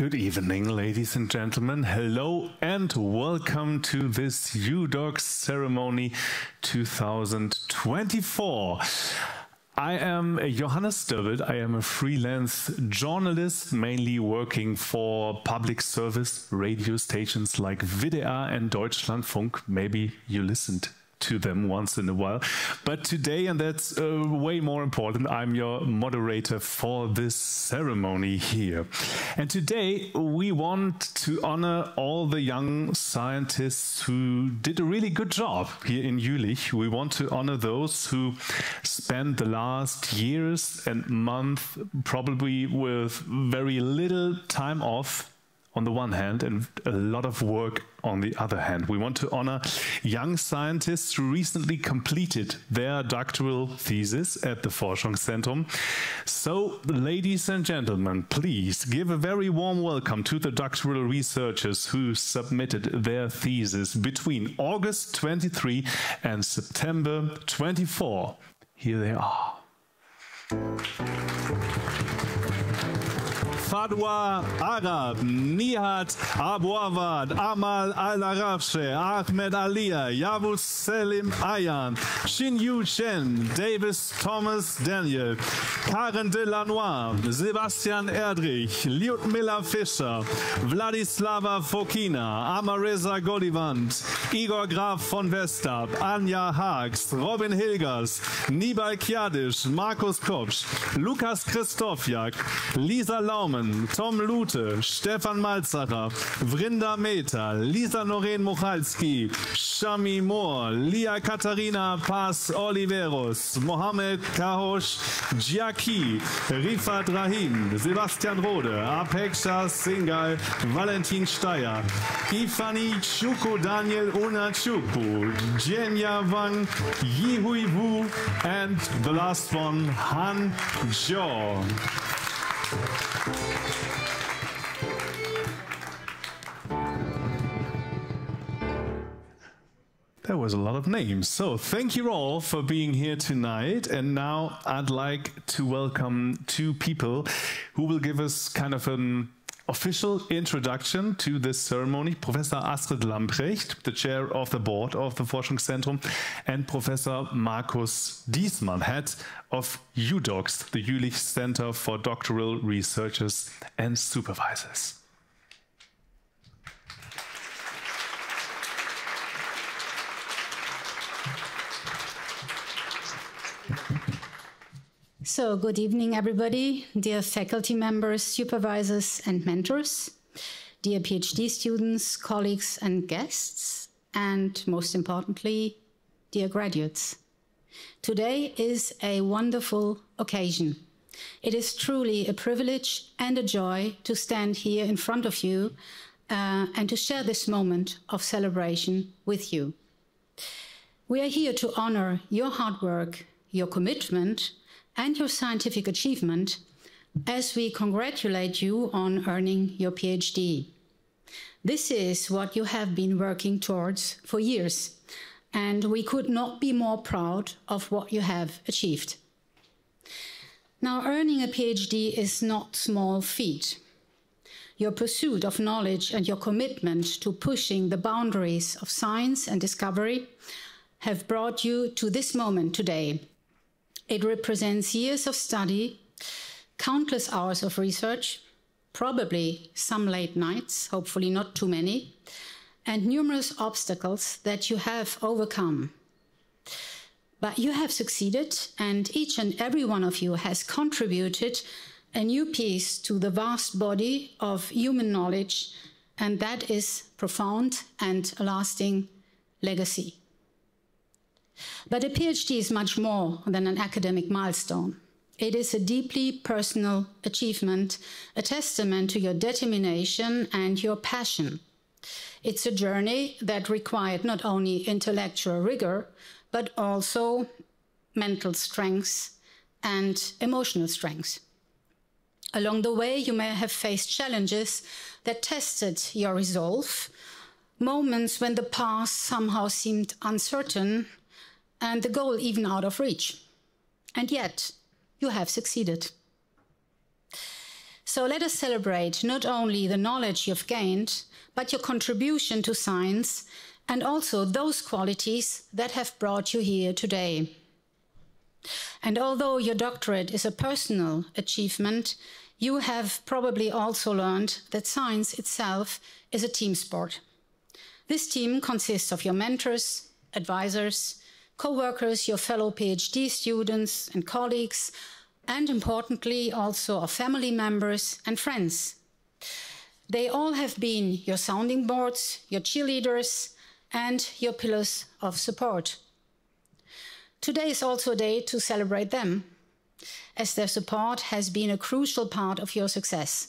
Good evening, ladies and gentlemen. Hello and welcome to this JuDocs Ceremony 2024. I am Johannes Döbbelt. I am a freelance journalist, mainly working for public service radio stations like WDR and Deutschlandfunk. Maybe you listened to them once in a while. But today, and that's way more important, I'm your moderator for this ceremony here. And today we want to honor all the young scientists who did a really good job here in Jülich. We want to honor those who spent the last years and months probably with very little time off on the one hand and a lot of work on the other hand. We want to honor young scientists who recently completed their doctoral thesis at the Forschungszentrum. So, ladies and gentlemen, please give a very warm welcome to the doctoral researchers who submitted their thesis between August 23 and September 24. Here they are. Fadwa Arab, Nihat Abouawad, Amal Al-Arafshe, Ahmed Alia, Yavuz Selim Ayan, Xin Yu Chen, Davis Thomas Daniel, Karen Delanois, Sebastian Erdrich, Lyudmila Fischer, Vladislava Fokina, Amareza Golivant, Igor Graf von Westab, Anja Haags, Robin Hilgers, Nibal Kjadisch, Markus Kopsch, Lukas Christofiak, Lisa Laumann, Tom Lute, Stefan Malzacher, Vrinda Mehta, Lisa Noreen Mochalski, Shami Moore, Lia Katharina Paz Oliveros, Mohamed Kahosh Giaki, Rifat Rahim, Sebastian Rode, Apeksha Singal, Valentin Steyer, Ifani Chuku Daniel Unachuku, Jenya Wang, Yihui Wu, and the last one, Han Zhou. That was a lot of names. So thank you all for being here tonight. And now I'd like to welcome two people who will give us kind of an official introduction to this ceremony. Professor Astrid Lamprecht, the chair of the board of the Forschungszentrum, and Professor Markus Diesmann, head of JuDocs, the Jülich Center for Doctoral Researchers and Supervisors. So, good evening, everybody, dear faculty members, supervisors, and mentors, dear PhD students, colleagues, and guests, and most importantly, dear graduates. Today is a wonderful occasion. It is truly a privilege and a joy to stand here in front of you and to share this moment of celebration with you. We are here to honor your hard work, your commitment, and your scientific achievement as we congratulate you on earning your PhD. This is what you have been working towards for years, and we could not be more proud of what you have achieved. Now, earning a PhD is not a small feat. Your pursuit of knowledge and your commitment to pushing the boundaries of science and discovery have brought you to this moment today. It represents years of study, countless hours of research, probably some late nights, hopefully not too many, and numerous obstacles that you have overcome. But you have succeeded, and each and every one of you has contributed a new piece to the vast body of human knowledge, and that is profound and a lasting legacy. But a PhD is much more than an academic milestone. It is a deeply personal achievement, a testament to your determination and your passion. It's a journey that required not only intellectual rigor, but also mental strength and emotional strength. Along the way, you may have faced challenges that tested your resolve, moments when the path somehow seemed uncertain, and the goal even out of reach. And yet, you have succeeded. So let us celebrate not only the knowledge you've gained, but your contribution to science and also those qualities that have brought you here today. And although your doctorate is a personal achievement, you have probably also learned that science itself is a team sport. This team consists of your mentors, advisors, co-workers, your fellow PhD students and colleagues, and importantly also of family members and friends. They all have been your sounding boards, your cheerleaders, and your pillars of support. Today is also a day to celebrate them, as their support has been a crucial part of your success.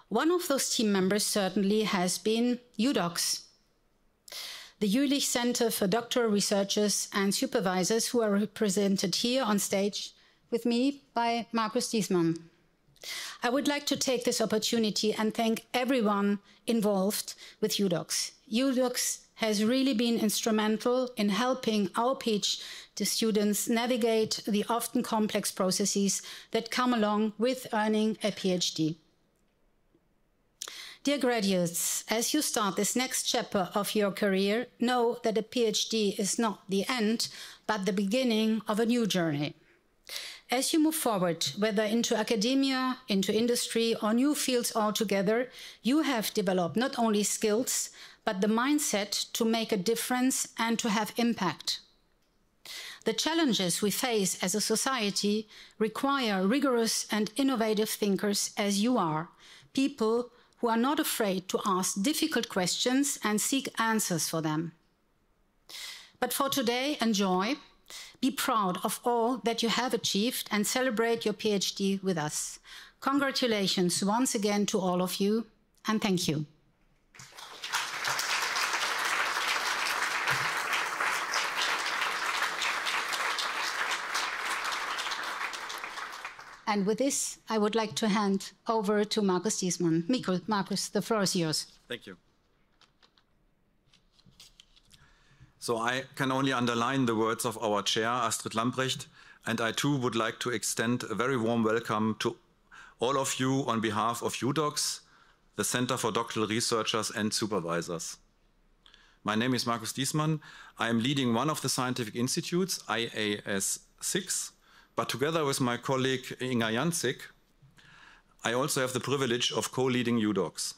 One of those team members certainly has been JuDocs, the Jülich Center for Doctoral Researchers and Supervisors, who are represented here on stage with me by Markus Diesmann. I would like to take this opportunity and thank everyone involved with JuDocs. JuDocs has really been instrumental in helping our PhD students navigate the often complex processes that come along with earning a PhD. Dear graduates, as you start this next chapter of your career, know that a PhD is not the end, but the beginning of a new journey. As you move forward, whether into academia, into industry, or new fields altogether, you have developed not only skills, but the mindset to make a difference and to have impact. The challenges we face as a society require rigorous and innovative thinkers as you are, people who are not afraid to ask difficult questions and seek answers for them. But for today, enjoy. Be proud of all that you have achieved and celebrate your PhD with us. Congratulations once again to all of you, and thank you. And with this, I would like to hand over to Markus Diesmann. Markus, the floor is yours. Thank you. So I can only underline the words of our chair, Astrid Lambrecht, and I too would like to extend a very warm welcome to all of you on behalf of JuDocs, the Center for Doctoral Researchers and Supervisors. My name is Markus Diesmann. I am leading one of the scientific institutes, IAS 6, but together with my colleague Inga Jancik, I also have the privilege of co-leading JuDocs.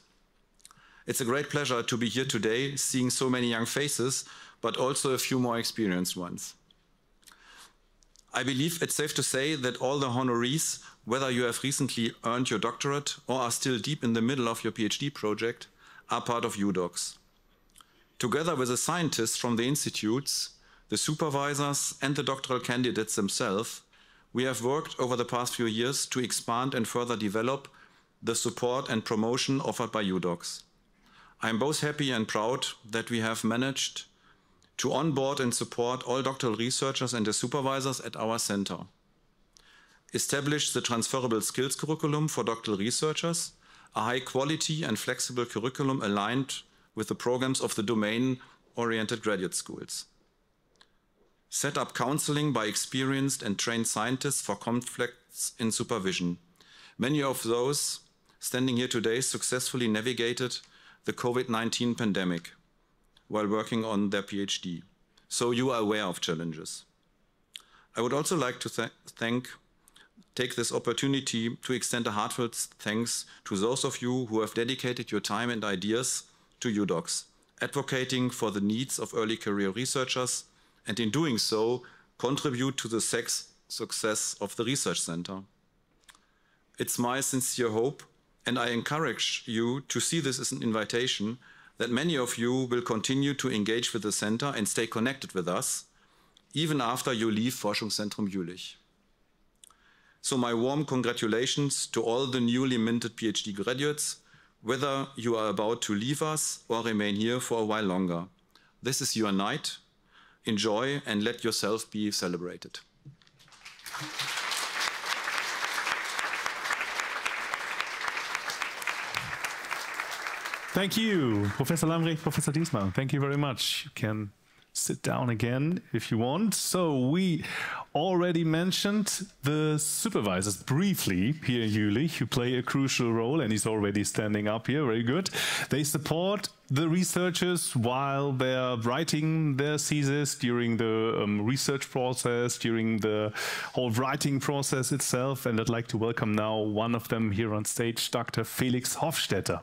It's a great pleasure to be here today, seeing so many young faces, but also a few more experienced ones. I believe it's safe to say that all the honorees, whether you have recently earned your doctorate or are still deep in the middle of your PhD project, are part of JuDocs. Together with the scientists from the institutes, the supervisors and the doctoral candidates themselves, we have worked over the past few years to expand and further develop the support and promotion offered by JuDocs. I am both happy and proud that we have managed to onboard and support all doctoral researchers and the supervisors at our center, establish the transferable skills curriculum for doctoral researchers, a high quality and flexible curriculum aligned with the programs of the domain-oriented graduate schools, set up counseling by experienced and trained scientists for conflicts in supervision. Many of those standing here today successfully navigated the COVID-19 pandemic while working on their PhD, so you are aware of challenges. I would also like to take this opportunity to extend a heartfelt thanks to those of you who have dedicated your time and ideas to JuDocs, advocating for the needs of early career researchers, and in doing so, contribute to the success of the Research Center. It's my sincere hope, and I encourage you to see this as an invitation that many of you will continue to engage with the center and stay connected with us, even after you leave Forschungszentrum Jülich. So my warm congratulations to all the newly minted PhD graduates, whether you are about to leave us or remain here for a while longer. This is your night. Enjoy and let yourself be celebrated. Thank you, Professor Lambrecht, Professor Diesmann. Thank you very much. You can sit sit down again if you want. So we already mentioned the supervisors briefly here in Jülich, who play a crucial role, and he's already standing up here, very good. They support the researchers while they're writing their thesis, during the research process, during the whole writing process itself. And I'd like to welcome now one of them here on stage, Dr. Felix Hofstetter.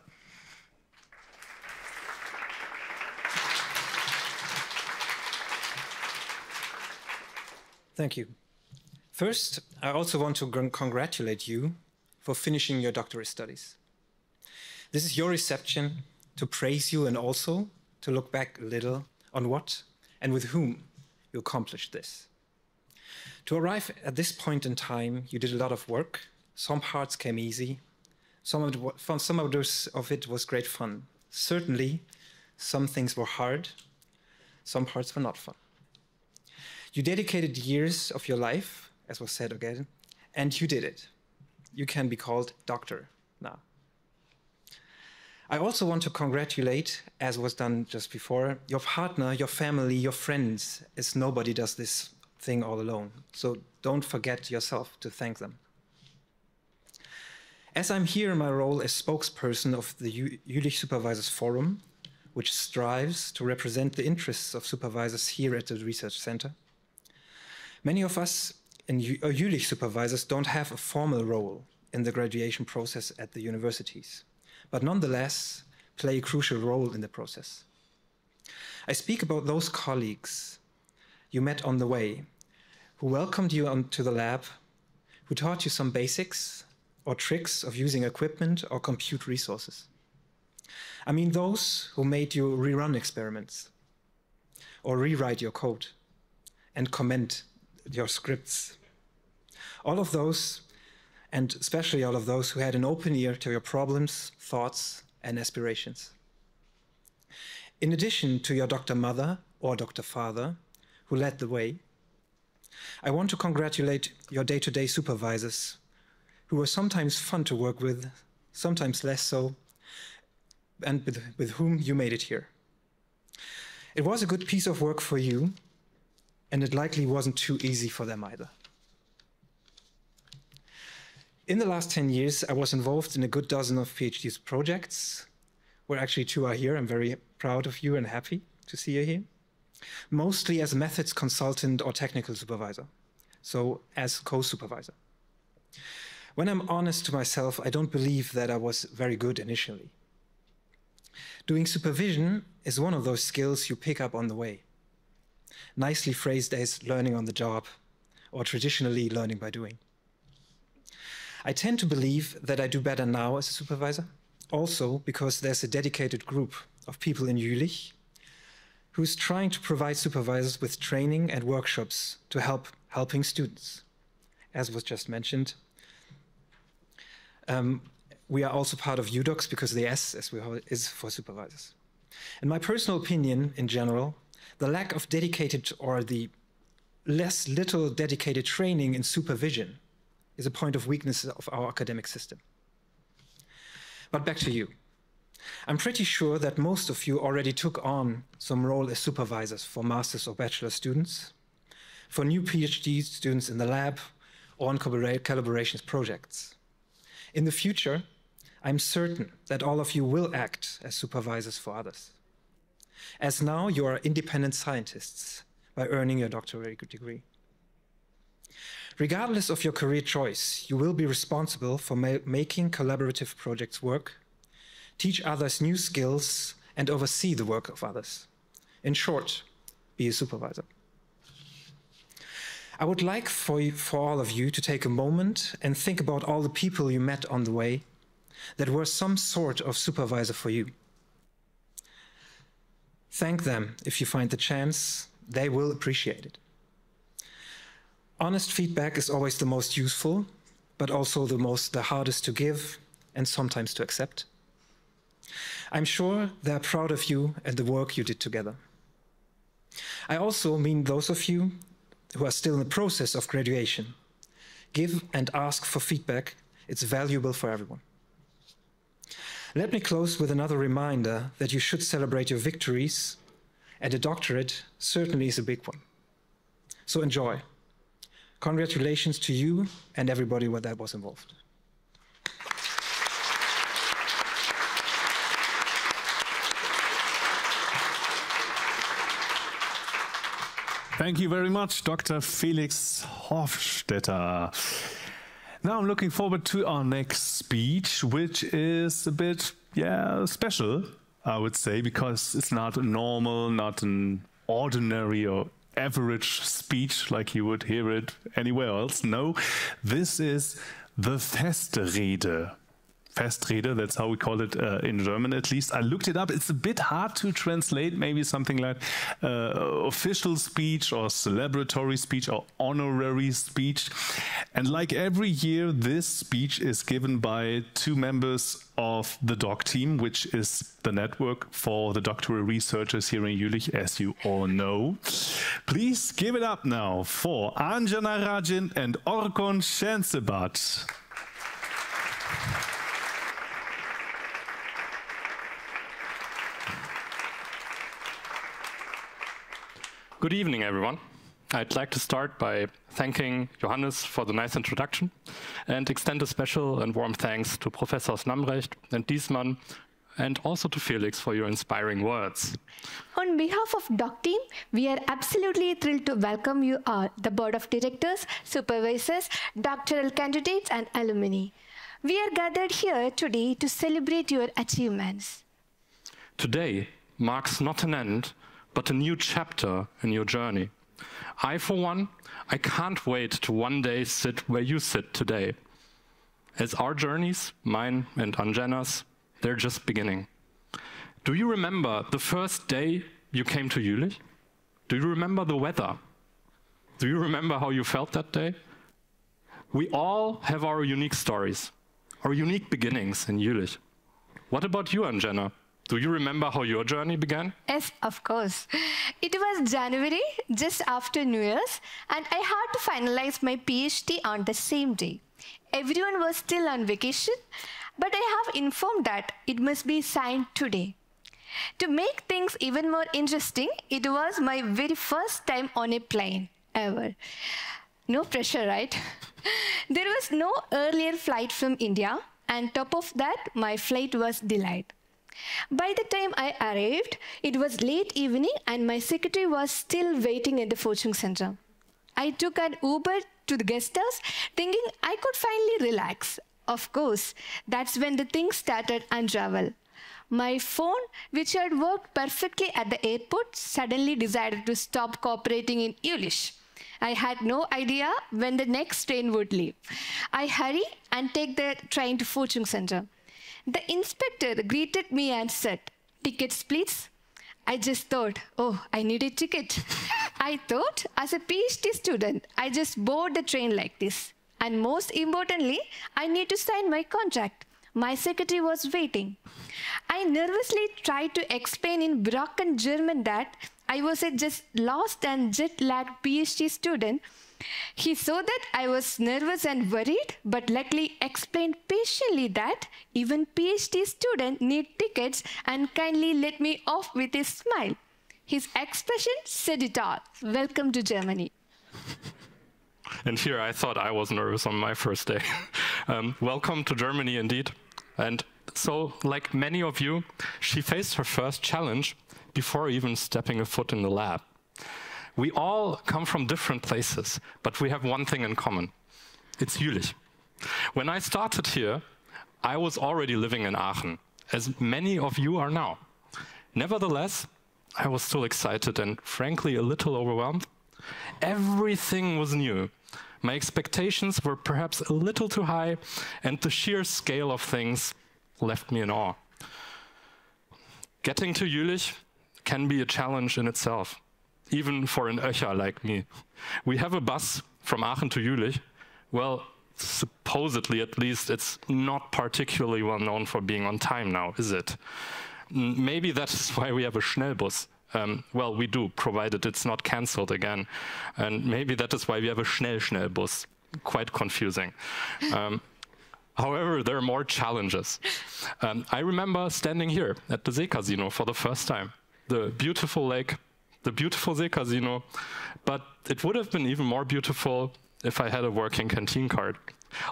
Thank you. First, I also want to congratulate you for finishing your doctorate studies. This is your reception to praise you and also to look back a little on what and with whom you accomplished this. To arrive at this point in time, you did a lot of work. Some parts came easy. Some of it was great fun. Certainly, some things were hard. Some parts were not fun. You dedicated years of your life, as was said again, and you did it. You can be called doctor now. I also want to congratulate, as was done just before, your partner, your family, your friends, as nobody does this thing all alone. So don't forget yourself to thank them. As I'm here in my role as spokesperson of the Jülich Supervisors Forum, which strives to represent the interests of supervisors here at the Research Center, many of us in Jülich supervisors don't have a formal role in the graduation process at the universities, but nonetheless play a crucial role in the process. I speak about those colleagues you met on the way, who welcomed you onto the lab, who taught you some basics or tricks of using equipment or compute resources. I mean those who made you rerun experiments or rewrite your code and comment your scripts. All of those, and especially all of those who had an open ear to your problems, thoughts, and aspirations. In addition to your Dr. Mother or Dr. Father, who led the way, I want to congratulate your day-to-day supervisors, who were sometimes fun to work with, sometimes less so, and with whom you made it here. It was a good piece of work for you, and it likely wasn't too easy for them either. In the last 10 years, I was involved in a good dozen of PhD projects, where actually 2 are here. I'm very proud of you and happy to see you here. Mostly as a methods consultant or technical supervisor, so as co-supervisor. When I'm honest to myself, I don't believe that I was very good initially. Doing supervision is one of those skills you pick up on the way. Nicely phrased as learning on the job, or traditionally learning by doing. I tend to believe that I do better now as a supervisor, also because there's a dedicated group of people in Jülich who's trying to provide supervisors with training and workshops to helping students. As was just mentioned, we are also part of JuDocs because the S, as we call it, is for supervisors. In my personal opinion, in general, the lack of dedicated or the little dedicated training in supervision is a point of weakness of our academic system. But back to you. I'm pretty sure that most of you already took on some role as supervisors for master's or bachelor students, for new PhD students in the lab, or on collaborations projects. In the future, I'm certain that all of you will act as supervisors for others. As now, you are independent scientists by earning your doctoral degree. Regardless of your career choice, you will be responsible for making collaborative projects work, teach others new skills, and oversee the work of others. In short, be a supervisor. I would like for all of you to take a moment and think about all the people you met on the way that were some sort of supervisor for you. Thank them if you find the chance. They will appreciate it. Honest feedback is always the most useful, but also the hardest to give and sometimes to accept. I'm sure they're proud of you and the work you did together. I also mean those of you who are still in the process of graduation. Give and ask for feedback. It's valuable for everyone. Let me close with another reminder that you should celebrate your victories and a doctorate certainly is a big one. So enjoy. Congratulations to you and everybody that was involved. Thank you very much, Dr. Felix Hofstetter. Now I'm looking forward to our next speech, which is a bit, special, I would say, because it's not a normal, not an ordinary or average speech like you would hear it anywhere else. No, this is the Festrede. Festrede, that's how we call it in German at least. I looked it up. It's a bit hard to translate, maybe something like official speech or celebratory speech or honorary speech. And like every year, this speech is given by two members of the DOC team, which is the network for the doctoral researchers here in Jülich, as you all know. Please give it up now for Anjana Rajin and Orkon Shensebat. Good evening, everyone. I'd like to start by thanking Johannes for the nice introduction and extend a special and warm thanks to Professors Lambrecht and Diesmann and also to Felix for your inspiring words. On behalf of DOC team, we are absolutely thrilled to welcome you all, the board of directors, supervisors, doctoral candidates and alumni. We are gathered here today to celebrate your achievements. Today marks not an end, but a new chapter in your journey. For one, I can't wait to one day sit where you sit today. As our journeys, mine and Anjana's, they're just beginning. Do you remember the first day you came to Jülich? Do you remember the weather? Do you remember how you felt that day? We all have our unique stories, our unique beginnings in Jülich. What about you, Anjana? Do you remember how your journey began? Yes, of course. It was January, just after New Year's, and I had to finalize my PhD on the same day. Everyone was still on vacation, but I have informed that it must be signed today. To make things even more interesting, it was my very first time on a plane, ever. No pressure, right? There was no earlier flight from India, and top of that, my flight was delayed. By the time I arrived, it was late evening and my secretary was still waiting at the Forschungszentrum. I took an Uber to the guest house thinking I could finally relax. Of course, that's when the things started to unravel. My phone, which had worked perfectly at the airport, suddenly decided to stop cooperating in Jülich. I had no idea when the next train would leave. I hurry and take the train to Forschungszentrum. The inspector greeted me and said, "Tickets, please." I just thought, oh, I need a ticket. I thought, as a PhD student, I just board the train like this. And most importantly, I need to sign my contract. My secretary was waiting. I nervously tried to explain in broken German that I was a just lost and jet-lagged PhD student. He saw that I was nervous and worried, but luckily explained patiently that even PhD students need tickets and kindly let me off with a smile. His expression said it all. Welcome to Germany. And here I thought I was nervous on my first day. Welcome to Germany indeed. And so, like many of you, she faced her first challenge before even stepping a foot in the lab. We all come from different places, but we have one thing in common. It's Jülich. When I started here, I was already living in Aachen, as many of you are now. Nevertheless, I was still excited and frankly a little overwhelmed. Everything was new. My expectations were perhaps a little too high, and the sheer scale of things left me in awe. Getting to Jülich can be a challenge in itself, even for an Öcher like me. We have a bus from Aachen to Jülich. Well, supposedly at least, it's not particularly well known for being on time now, is it? Maybe that is why we have a Schnellbus. Well, we do, provided it's not cancelled again. And maybe that is why we have a Schnellbus. Quite confusing. However, there are more challenges. I remember standing here at the Seecasino for the first time. The beautiful lake the beautiful Seecasino, but it would have been even more beautiful if I had a working canteen card.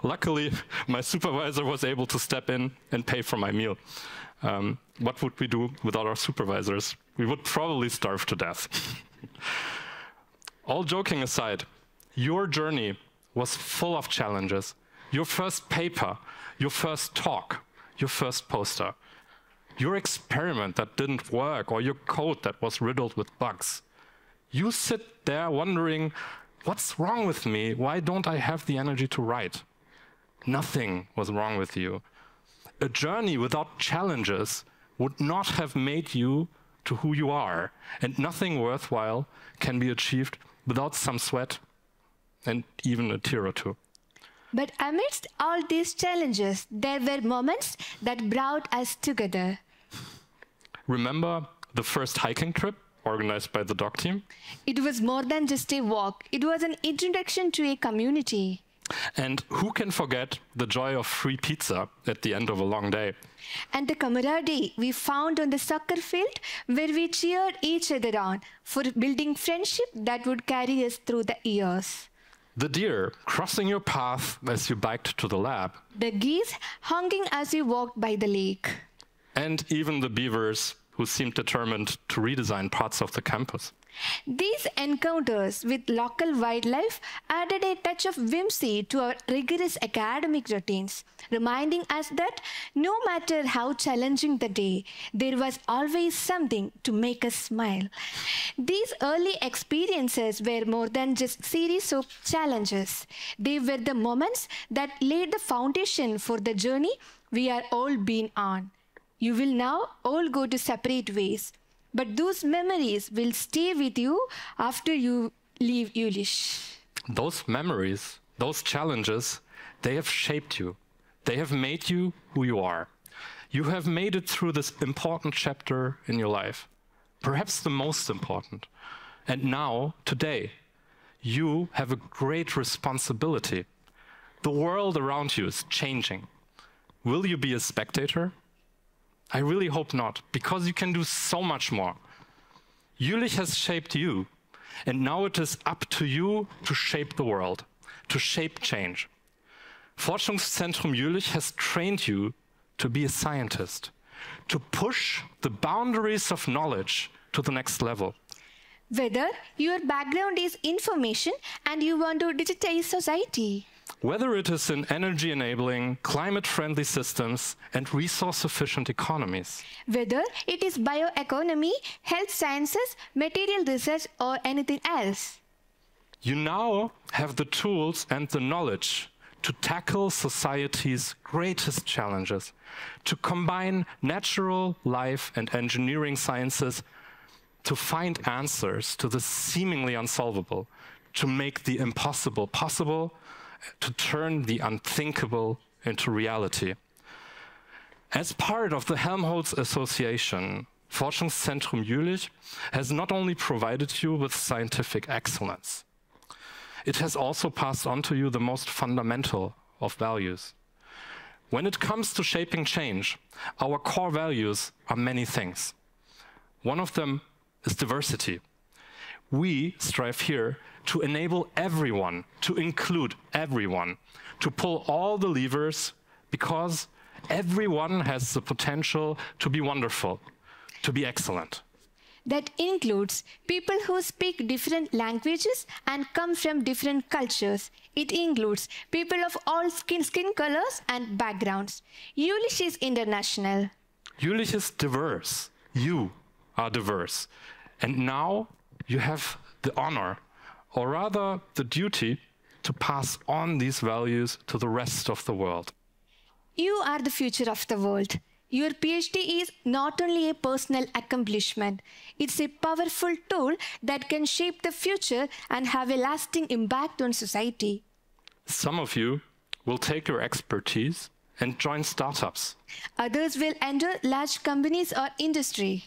Luckily, my supervisor was able to step in and pay for my meal. What would we do without our supervisors? We would probably starve to death. All joking aside, your journey was full of challenges. Your first paper, your first talk, your first poster, your experiment that didn't work, or your code that was riddled with bugs. You sit there wondering, what's wrong with me? Why don't I have the energy to write? Nothing was wrong with you. A journey without challenges would not have made you to who you are, and nothing worthwhile can be achieved without some sweat and even a tear or two. But amidst all these challenges, there were moments that brought us together. Remember the first hiking trip organized by the doc team? It was more than just a walk. It was an introduction to a community. And who can forget the joy of free pizza at the end of a long day? And the camaraderie we found on the soccer field, where we cheered each other on for building friendship that would carry us through the years. The deer crossing your path as you biked to the lab. The geese honking as you walked by the lake. And even the beavers who seemed determined to redesign parts of the campus. These encounters with local wildlife added a touch of whimsy to our rigorous academic routines, reminding us that no matter how challenging the day, there was always something to make us smile. These early experiences were more than just series of challenges. They were the moments that laid the foundation for the journey we are all been on. You will now all go to separate ways, but those memories will stay with you after you leave Jülich. Those memories, those challenges, they have shaped you. They have made you who you are. You have made it through this important chapter in your life, perhaps the most important. And now, today, you have a great responsibility. The world around you is changing. Will you be a spectator? I really hope not, because you can do so much more. Jülich has shaped you, and now it is up to you to shape the world, to shape change. Forschungszentrum Jülich has trained you to be a scientist, to push the boundaries of knowledge to the next level. Whether your background is information and you want to digitize society, whether it is in energy-enabling, climate-friendly systems and resource-efficient economies. Whether it is bioeconomy, health sciences, material research, or anything else. You now have the tools and the knowledge to tackle society's greatest challenges, to combine natural, life, and engineering sciences to find answers to the seemingly unsolvable, to make the impossible possible, to turn the unthinkable into reality. As part of the Helmholtz Association, Forschungszentrum Jülich has not only provided you with scientific excellence, it has also passed on to you the most fundamental of values. When it comes to shaping change, our core values are many things. One of them is diversity. We strive here to enable everyone, to include everyone, to pull all the levers, because everyone has the potential to be wonderful, to be excellent. That includes people who speak different languages and come from different cultures. It includes people of all skin colors and backgrounds. Jülich is international. Jülich is diverse. You are diverse. And now you have the honor, or rather the duty, to pass on these values to the rest of the world. You are the future of the world. Your PhD is not only a personal accomplishment, it's a powerful tool that can shape the future and have a lasting impact on society. Some of you will take your expertise and join startups. Others will enter large companies or industry.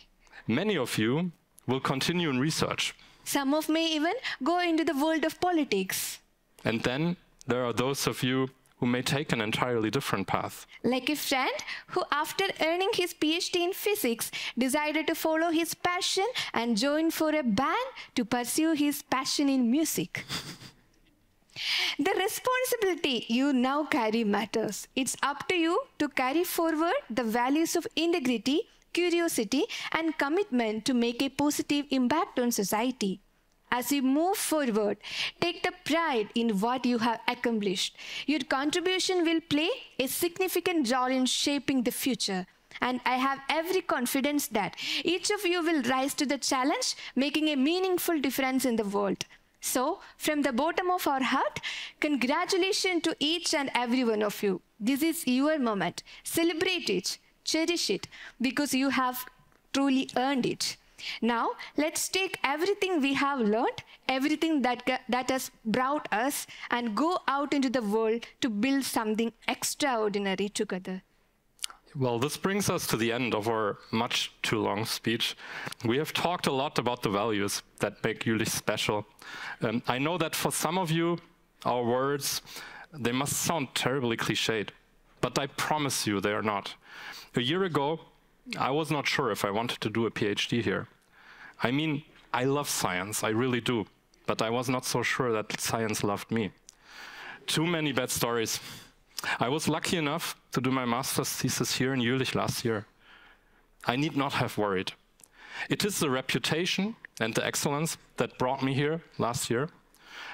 Many of you will continue in research. Some of may even go into the world of politics. And then there are those of you who may take an entirely different path. Like a friend who, after earning his PhD in physics, decided to follow his passion and join for a band to pursue his passion in music. The responsibility you now carry matters. It's up to you to carry forward the values of integrity, curiosity, and commitment to make a positive impact on society. As you move forward, take the pride in what you have accomplished. Your contribution will play a significant role in shaping the future. And I have every confidence that each of you will rise to the challenge, making a meaningful difference in the world. So, from the bottom of our heart, congratulations to each and every one of you. This is your moment. Celebrate it, cherish it, because you have truly earned it. Now, let's take everything we have learned, everything that has brought us, and go out into the world to build something extraordinary together. Well, this brings us to the end of our much too long speech. We have talked a lot about the values that make Jülich special. I know that for some of you, our words, they must sound terribly cliched, but I promise you they are not. A year ago, I was not sure if I wanted to do a PhD here. I mean, I love science, I really do, but I was not so sure that science loved me. Too many bad stories. I was lucky enough to do my master's thesis here in Jülich last year. I need not have worried. It is the reputation and the excellence that brought me here last year,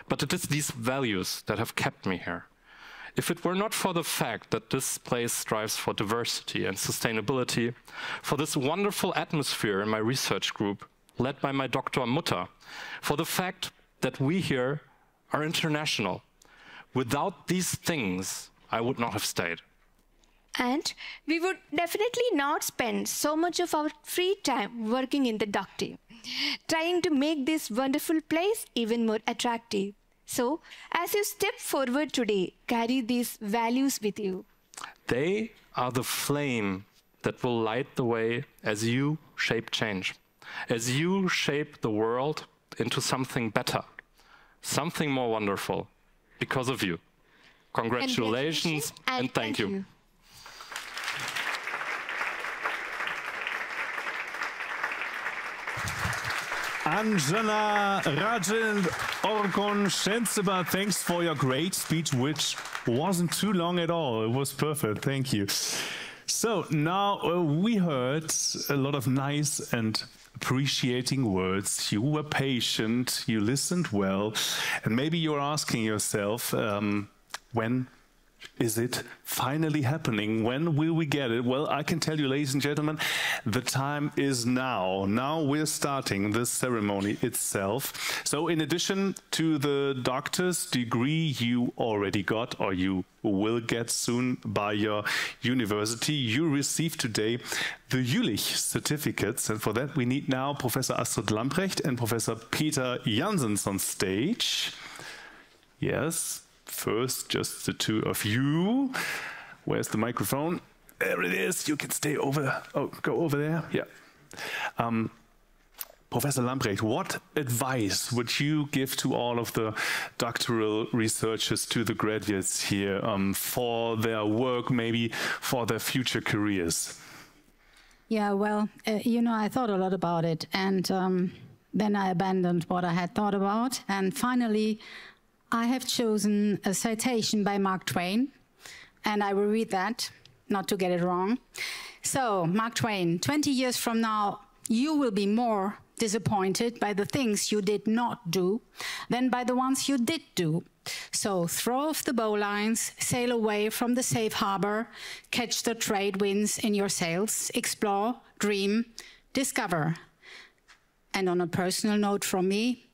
but it is these values that have kept me here. If it were not for the fact that this place strives for diversity and sustainability, for this wonderful atmosphere in my research group, led by my Dr. Mutter, for the fact that we here are international, without these things, I would not have stayed. And we would definitely not spend so much of our free time working in the doc team, trying to make this wonderful place even more attractive. So, as you step forward today, carry these values with you. They are the flame that will light the way as you shape change, as you shape the world into something better, something more wonderful, because of you. Congratulations and thank you. Anjana Rajan Orkon Shenseba, thanks for your great speech, which wasn't too long at all. It was perfect. Thank you. So now we heard a lot of nice and appreciating words. You were patient, you listened well, and maybe you're asking yourself, when is it finally happening? When will we get it? Well, I can tell you, ladies and gentlemen, the time is now. Now we're starting this ceremony itself. So in addition to the doctor's degree you already got, or you will get soon by your university, you receive today the Jülich certificates. And for that we need now Professor Astrid Lamprecht and Professor Peter Janssens on stage. Yes. First, just the two of you. Where's the microphone? There it is. You can stay over. Oh, go over there. Yeah. Professor Lamprecht, what advice would you give to all of the doctoral researchers, to the graduates here, for their work, maybe for their future careers? Yeah, well, I thought a lot about it, and then I abandoned what I had thought about, and finally I have chosen a citation by Mark Twain, and I will read that, not to get it wrong. So, Mark Twain, 20 years from now, you will be more disappointed by the things you did not do than by the ones you did do. So, throw off the bowlines, sail away from the safe harbor, catch the trade winds in your sails, explore, dream, discover. And on a personal note from me,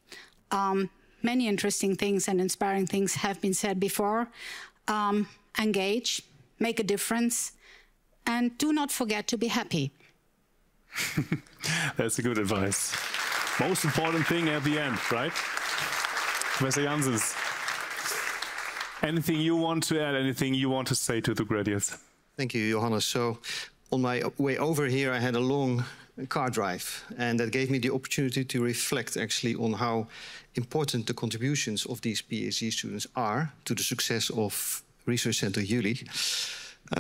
many interesting things and inspiring things have been said before. Engage, make a difference, and do not forget to be happy. That's a good advice. Most important thing at the end, right? Professor Janssens, anything you want to add, anything you want to say to the graduates? Thank you, Johannes. So on my way over here, I had a long car drive, and that gave me the opportunity to reflect actually on how important the contributions of these PhD students are to the success of Research Center Jülich.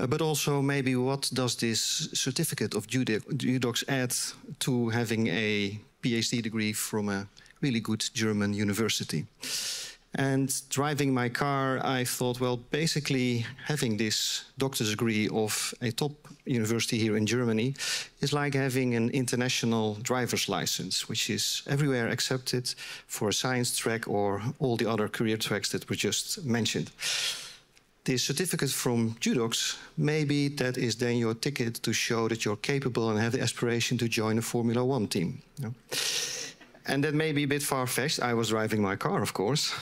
But also maybe what does this certificate of JuDocs add to having a PhD degree from a really good German university? And driving my car, I thought, well, basically having this doctor's degree of a top university here in Germany is like having an international driver's license, which is everywhere accepted for a science track or all the other career tracks that were just mentioned. This certificate from JuDocs, maybe that is then your ticket to show that you're capable and have the aspiration to join a Formula One team. You know? And that may be a bit far-fetched. I was driving my car, of course,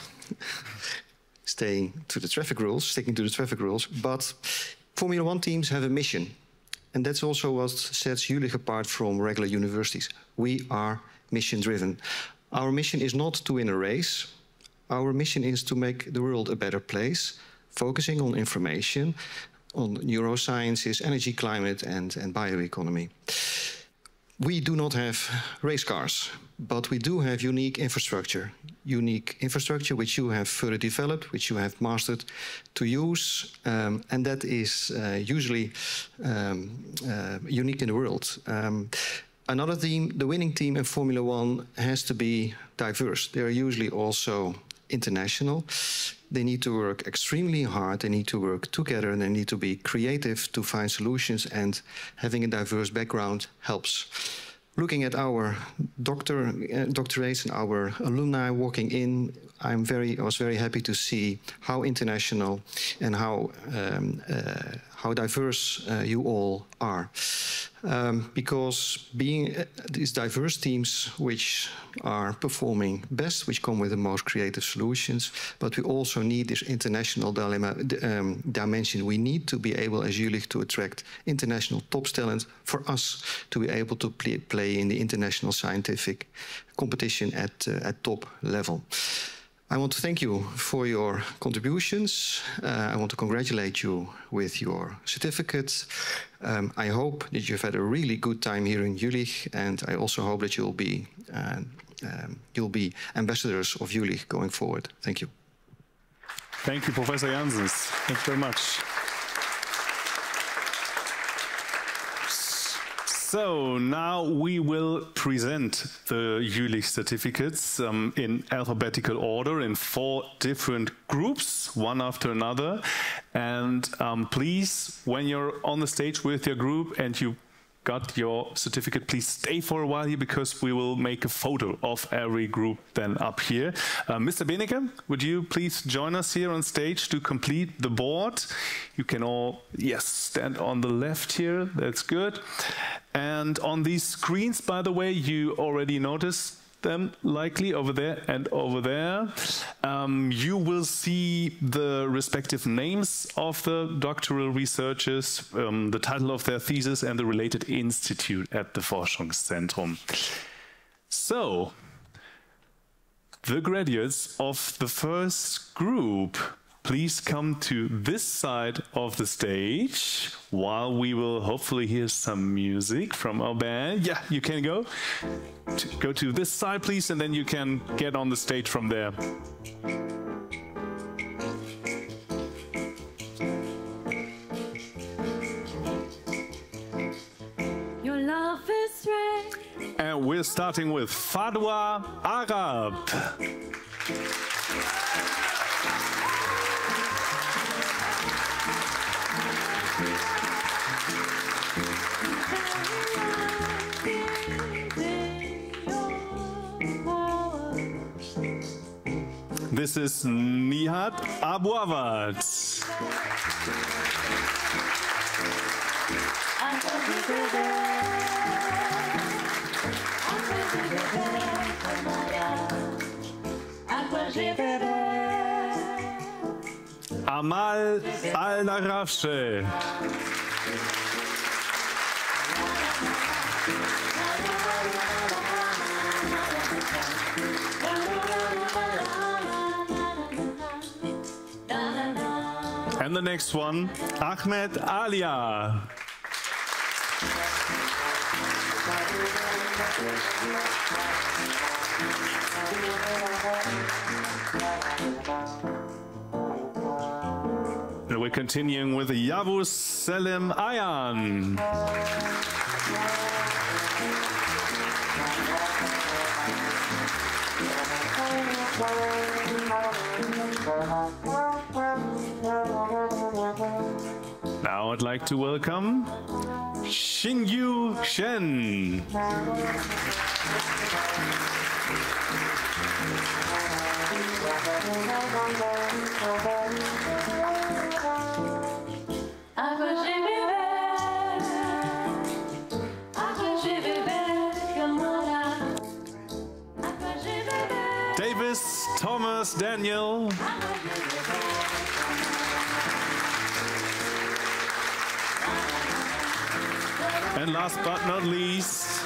sticking to the traffic rules. But Formula One teams have a mission. And that's also what sets Jülich apart from regular universities. We are mission-driven. Our mission is not to win a race. Our mission is to make the world a better place, focusing on information, on neurosciences, energy, climate, and bioeconomy. We do not have race cars, but we do have unique infrastructure which you have further developed, which you have mastered to use, and that is usually unique in the world. Another theme, the winning team in Formula One has to be diverse. They are usually also international. They need to work extremely hard, they need to work together, and they need to be creative to find solutions, and having a diverse background helps. Looking at our doctorates and our alumni walking in, I was very happy to see how international and how diverse you all are. Because being these diverse teams which are performing best, which come with the most creative solutions, but we also need this international dimension. We need to be able, as Jülich, to attract international top talent for us to be able to play in the international scientific competition at top level. I want to thank you for your contributions. I want to congratulate you with your certificates. I hope that you've had a really good time here in Jülich, and I also hope that you'll be ambassadors of Jülich going forward. Thank you. Thank you, Professor Janssens. Thank you very much. So now we will present the Jülich certificates in alphabetical order in 4 different groups, one after another. And please, when you're on the stage with your group and you got your certificate, please stay for a while here, because we will make a photo of every group then up here. Mr. Benecke, would you please join us here on stage to complete the board? You can all, yes, stand on the left here. That's good. And on these screens, by the way, you already noticed them likely over there and over there. You will see the respective names of the doctoral researchers, the title of their thesis, and the related institute at the Forschungszentrum. So, the graduates of the first group, please come to this side of the stage while we will hopefully hear some music from our band. Yeah, you can go to this side, please, and then you can get on the stage from there. Your love is red. And we're starting with Fadwa Arab. This is Nihat Abouawad. Amal Al-Narafshe. And the next one, Ahmed Alia. we're continuing with Yavuz Selim Ayan. Now I'd like to welcome Xingyu Shen. Davis Thomas Daniel. And last but not least,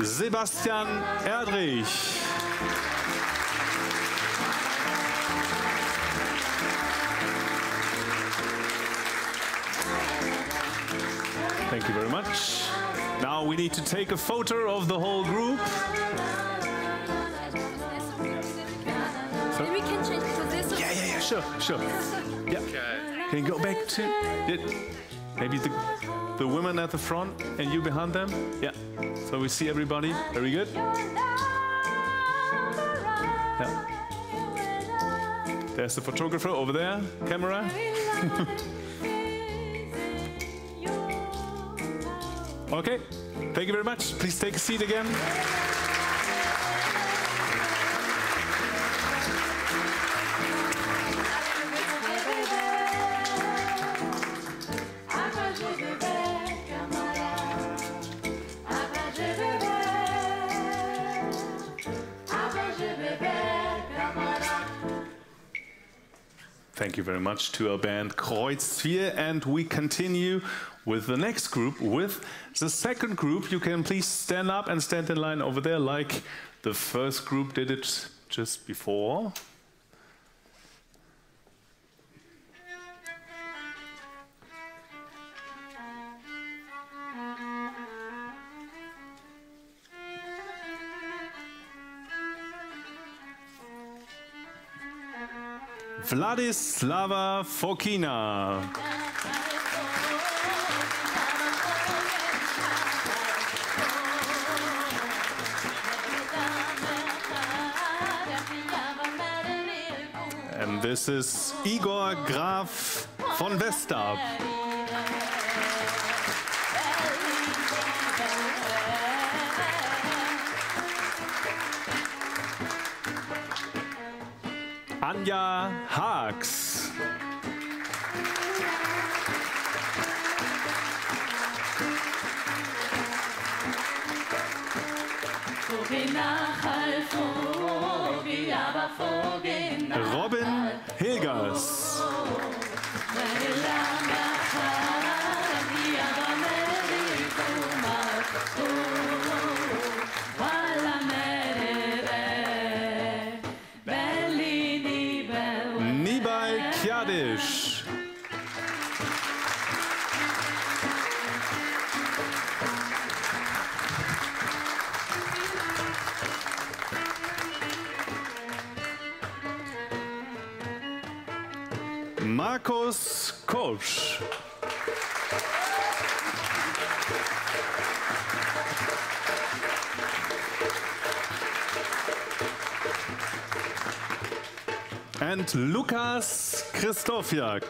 Sebastian Erdrich. Thank you very much. Now we need to take a photo of the whole group. Maybe we can change position. Yeah, sure. Yeah. Okay. Can you go back to it? Maybe the women at the front and you behind them? Yeah. So we see everybody. Very good. Yeah. There's the photographer over there. Camera. Okay. Thank you very much. Please take a seat again. Thank you very much to our band Kreuz 4, and we continue with the next group, with the second group. You can please stand up and stand in line over there like the first group did it just before. Vladislava Fokina. And this is Igor Graf von Westarp. Anja Haags. Robin Hilgers. Markus Kosch. And Lukas Krzysztofiak.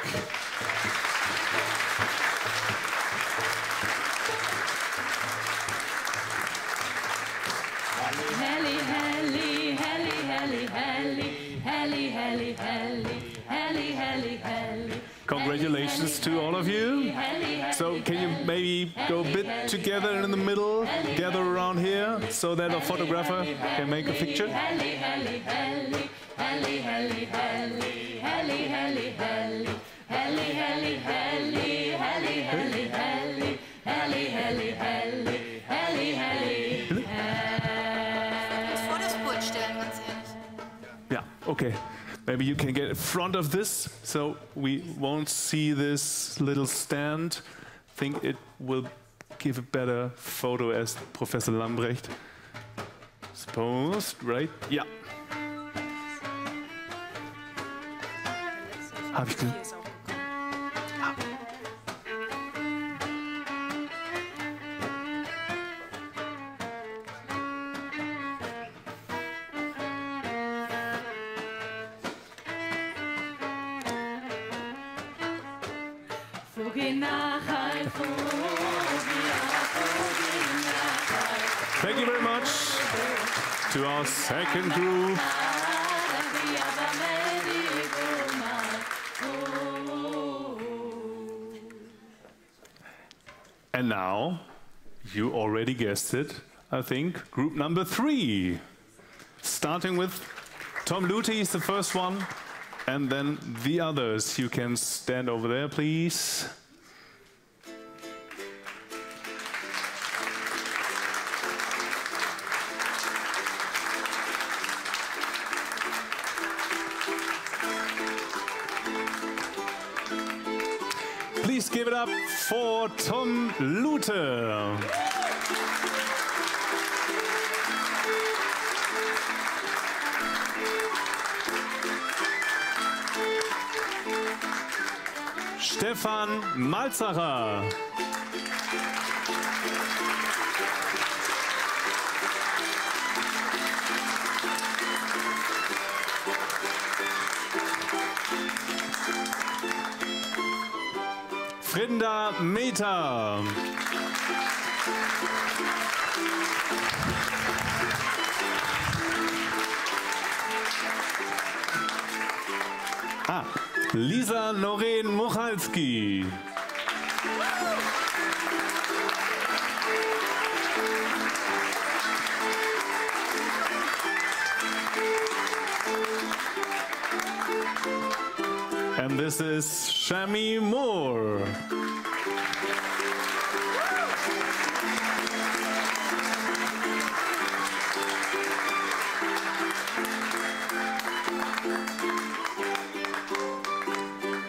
Congratulations to all of you. So can you maybe go a bit together in the middle, gather around here, so that a photographer can make a picture? Yeah, okay. Maybe you can get in front of this, so we won't see this little stand. I think it will give a better photo as Professor Lambrecht. Supposed, right? Yeah. Thank you very much to our second group. And now, you already guessed it, I think, group number 3. Starting with Tom Luthi is the first one, and then the others. You can stand over there, please. Please give it up for Tom Luthi. Stefan Malzacher. Frinda Meta. Lisa Noreen Mochalski. And this is Shami Moore.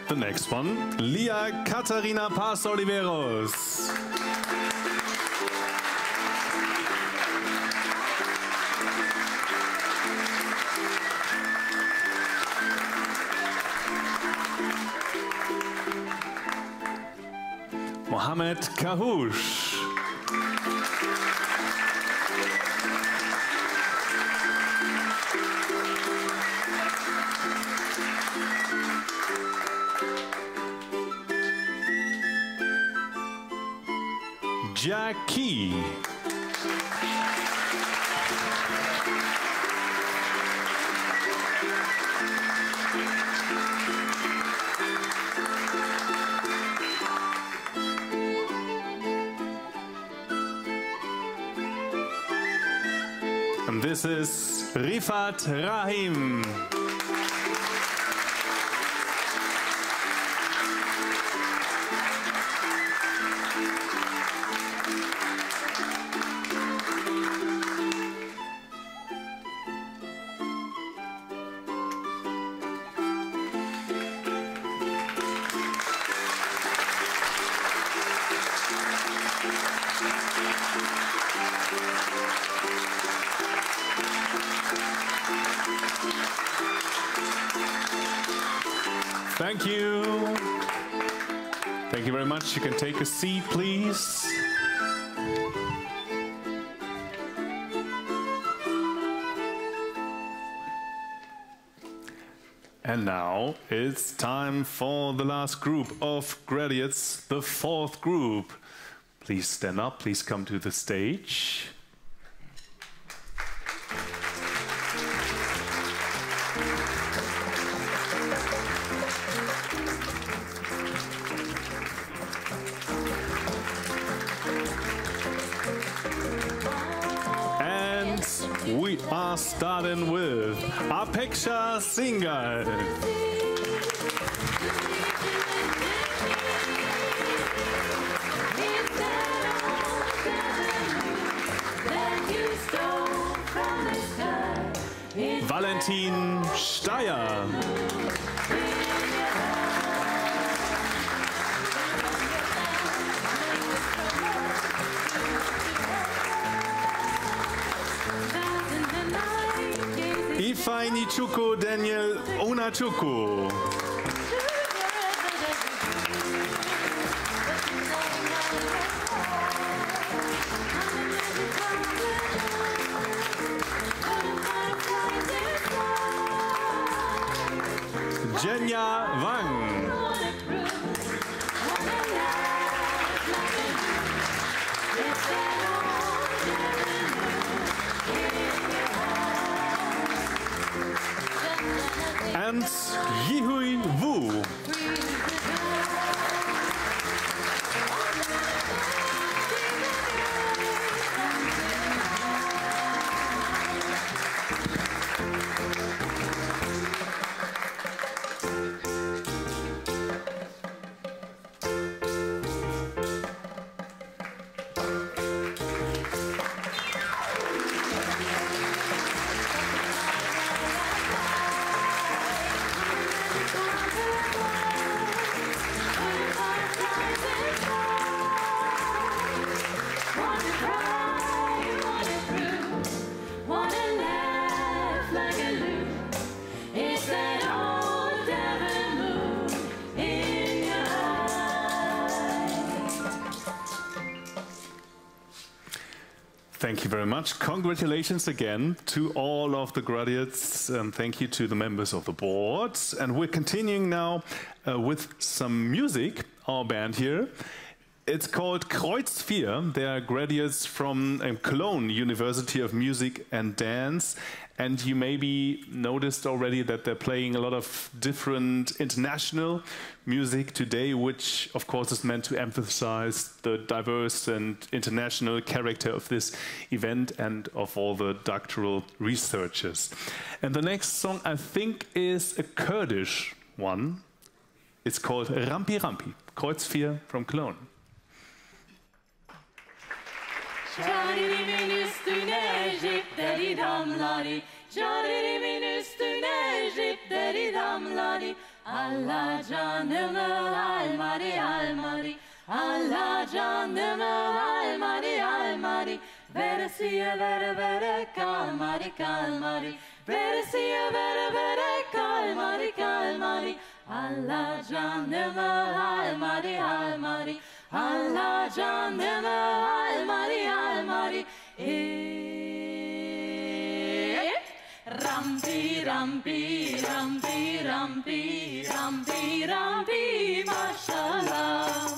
The next one, Lia Katarina Paz Oliveros. Mohamed Kahush. Jackie. And this is Rifat Rahim. Thank you. Thank you very much. You can take a seat, please. And now it's time for the last group of graduates, the 4th group. Please stand up, please come to the stage. We are starting with Apeksha Singhal. Valentin Steyer. Ifeanyichukwu Daniel Onachukwu. Jenya Wang. and Yihui Wu. Thank you very much. Congratulations again to all of the graduates, and thank you to the members of the board. And we're continuing now with some music, our band here. It's called Kreuz 4. They are graduates from Cologne University of Music and Dance. And you maybe noticed already that they're playing a lot of different international music today, which of course is meant to emphasize the diverse and international character of this event and of all the doctoral researchers. And the next song, I think, is a Kurdish one. It's called Rampi Rampi, Kreuz 4 from Cologne. Çarelimin üstüne jipleri damları, çarelimin üstüne jipleri damları. Allah canımı almari almari, Allah canımı almari almari. Veresiye vere vere kalmari kalmari, veresiye vere vere kalmari kalmari. Allah canımı almari almari, Allah canımı almari almari. Rampi rampi rampi rampi rampi rampi maşallah.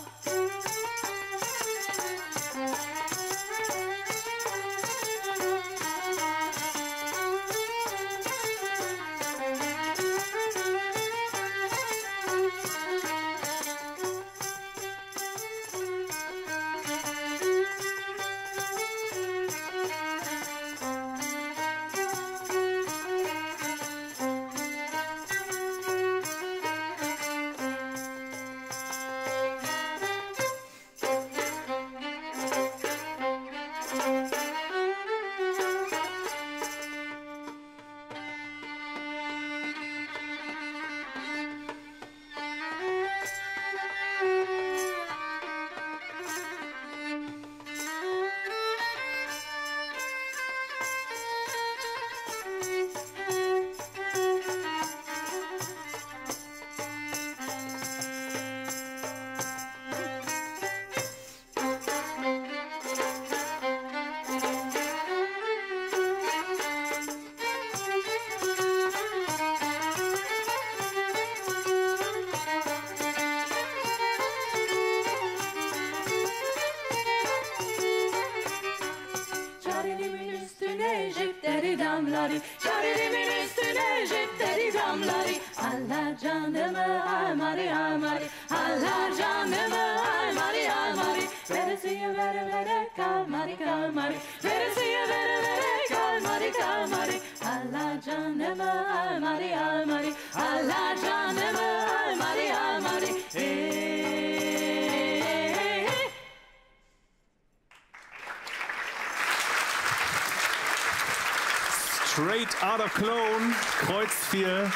Çarelimin üstüne jipleri damları. Allah canımı almari almari, Allah canımı almari almari. Veresiye vere vere kalmari kalmari, veresiye vere vere kalmari kalmari. Allah canımı almari almari, Allah canımı almari almari. Straight out of Cologne, Kreuz 4.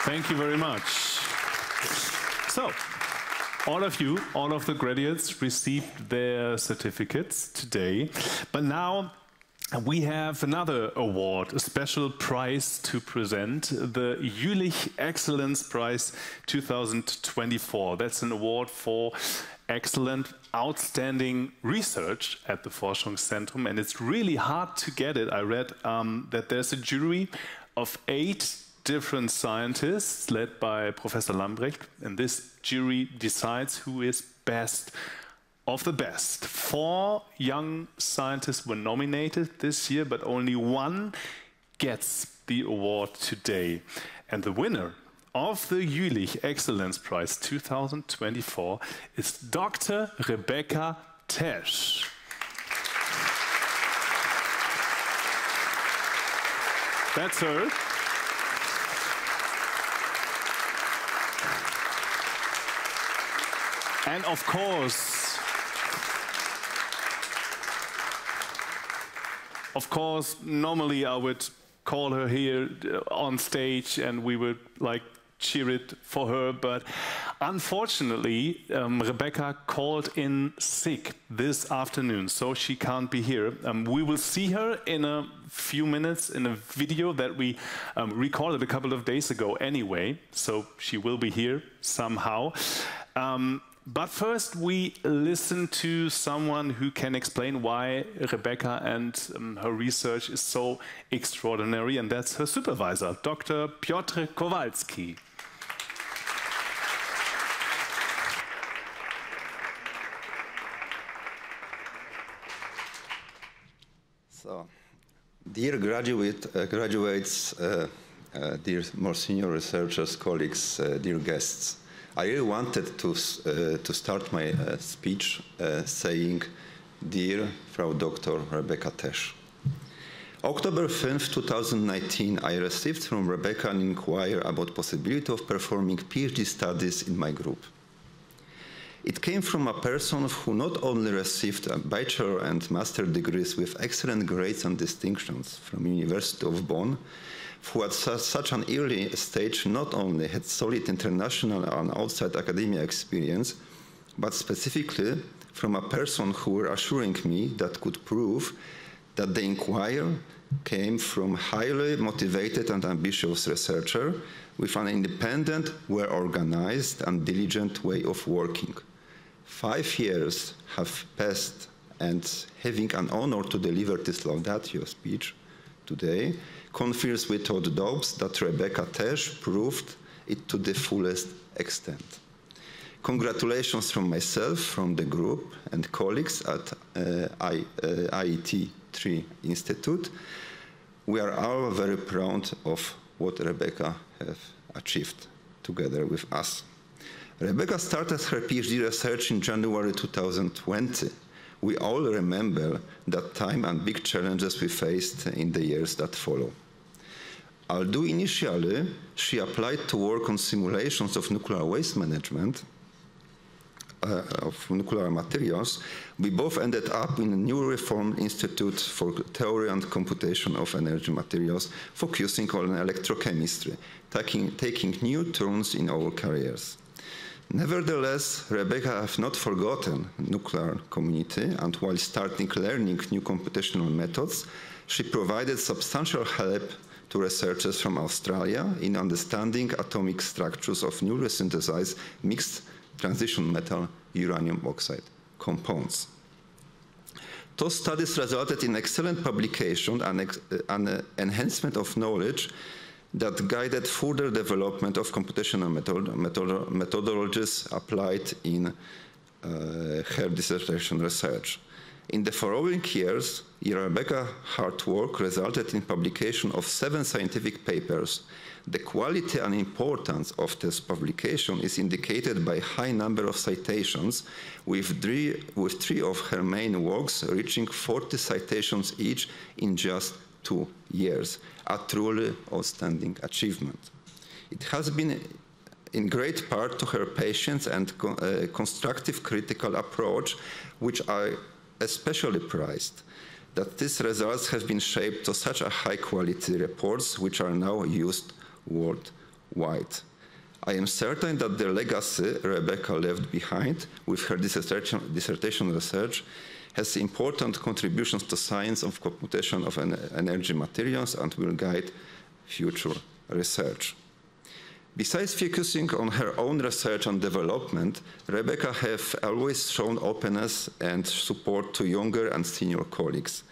Thank you very much. So, all of you, all of the graduates received their certificates today. But now we have another award, a special prize to present, the Jülich Excellence Prize 2024. That's an award for excellent, outstanding research at the Forschungszentrum, and it's really hard to get it. I read that there's a jury of 8 different scientists led by Professor Lambrecht, and this jury decides who is best of the best. 4 young scientists were nominated this year, but only 1 gets the award today. And the winner of the Jülich Excellence Prize 2024 is Dr. Rebecca Tesch. That's her. And of course, normally I would call her here on stage and we would like cheer it for her, but unfortunately, Rebecca called in sick this afternoon, so she can't be here. We will see her in a few minutes in a video that we recorded a couple of days ago anyway, so she will be here somehow. But first, we listen to someone who can explain why Rebecca and her research is so extraordinary, and that's her supervisor, Dr. Piotr Kowalski. So, dear graduates, dear more senior researchers, colleagues, dear guests, I really wanted to start my speech saying, dear Frau Dr. Rebecca Tesch. October 5, 2019, I received from Rebecca an inquiry about possibility of performing PhD studies in my group. It came from a person who not only received a bachelor and master degrees with excellent grades and distinctions from University of Bonn, who at such an early stage not only had solid international and outside academia experience, but specifically from a person who were assuring me that could prove that the inquiry came from highly motivated and ambitious researcher with an independent, well-organized and diligent way of working. 5 years have passed, and having an honor to deliver this laudatio speech today confirms without doubts that Rebecca Tesch proved it to the fullest extent. Congratulations from myself, from the group and colleagues at IET3 Institute. We are all very proud of what Rebecca has achieved together with us. Rebecca started her PhD research in January 2020. We all remember that time and big challenges we faced in the years that follow. Although initially she applied to work on simulations of nuclear waste management, of nuclear materials, we both ended up in a new reformed Institute for Theory and Computation of Energy Materials, focusing on electrochemistry, taking new turns in our careers. Nevertheless, Rebecca has not forgotten the nuclear community, and while starting learning new computational methods, she provided substantial help to researchers from Australia in understanding atomic structures of newly synthesized mixed transition metal uranium oxide compounds. Those studies resulted in excellent publication and an enhancement of knowledge that guided further development of computational methodologies applied in her dissertation research. In the following years, Rebecca's hard work resulted in publication of 7 scientific papers. The quality and importance of this publication is indicated by a high number of citations, with 3 of her main works reaching 40 citations each in just 2 years, a truly outstanding achievement. It has been in great part to her patience and constructive critical approach, which I especially prized, that these results have been shaped to such a high quality reports which are now used worldwide. I am certain that the legacy Rebecca left behind with her dissertation research has important contributions to science of computation of energy materials and will guide future research. Besides focusing on her own research and development, Rebecca has always shown openness and support to younger and senior colleagues,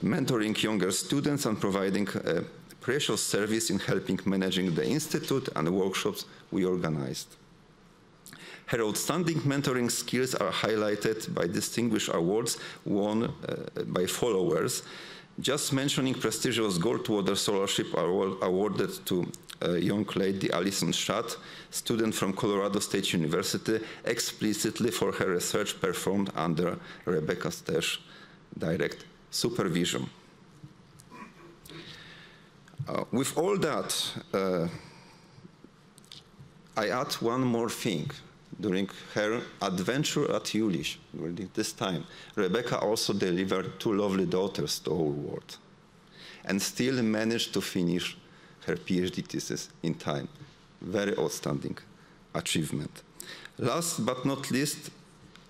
mentoring younger students and providing a precious service in helping managing the institute and the workshops we organized. Her outstanding mentoring skills are highlighted by distinguished awards won by followers, Just mentioning prestigious Goldwater Scholarship awarded to young lady Alison Schadt, student from Colorado State University, explicitly for her research performed under Rebecca Tesch's direct supervision. With all that, I add one more thing. During her adventure at Jülich, during this time, Rebecca also delivered 2 lovely daughters to our world, and still managed to finish her PhD thesis in time. Very outstanding achievement. Last but not least,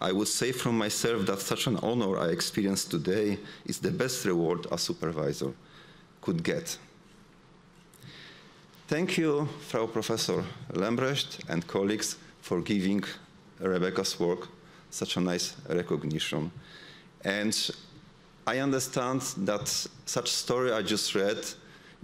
I would say from myself that such an honor I experienced today is the best reward a supervisor could get. Thank you, Frau Professor Lambrecht and colleagues, for giving Rebecca's work such a nice recognition. And I understand that such story I just read,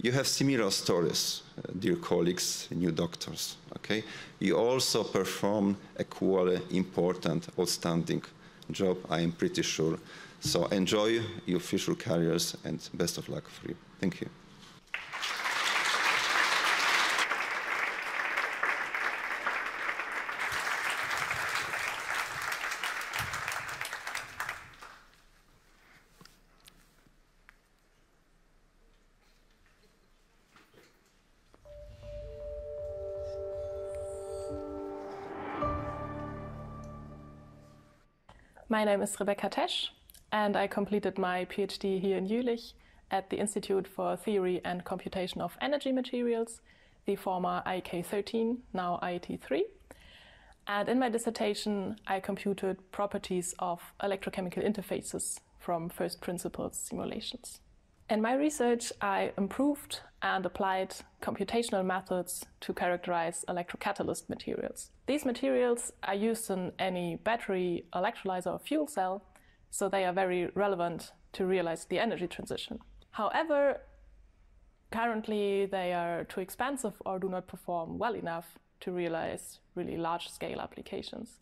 you have similar stories, dear colleagues, new doctors, okay? You also perform equally important, outstanding job, I am pretty sure. So enjoy your future careers and best of luck for you. Thank you. My name is Rebecca Tesch, and I completed my PhD here in Jülich at the Institute for Theory and Computation of Energy Materials, the former IK13, now IET3. And in my dissertation, I computed properties of electrochemical interfaces from first principles simulations. In my research, I improved and applied computational methods to characterize electrocatalyst materials. These materials are used in any battery, electrolyzer, or fuel cell, so they are very relevant to realize the energy transition. However, currently they are too expensive or do not perform well enough to realize really large-scale applications.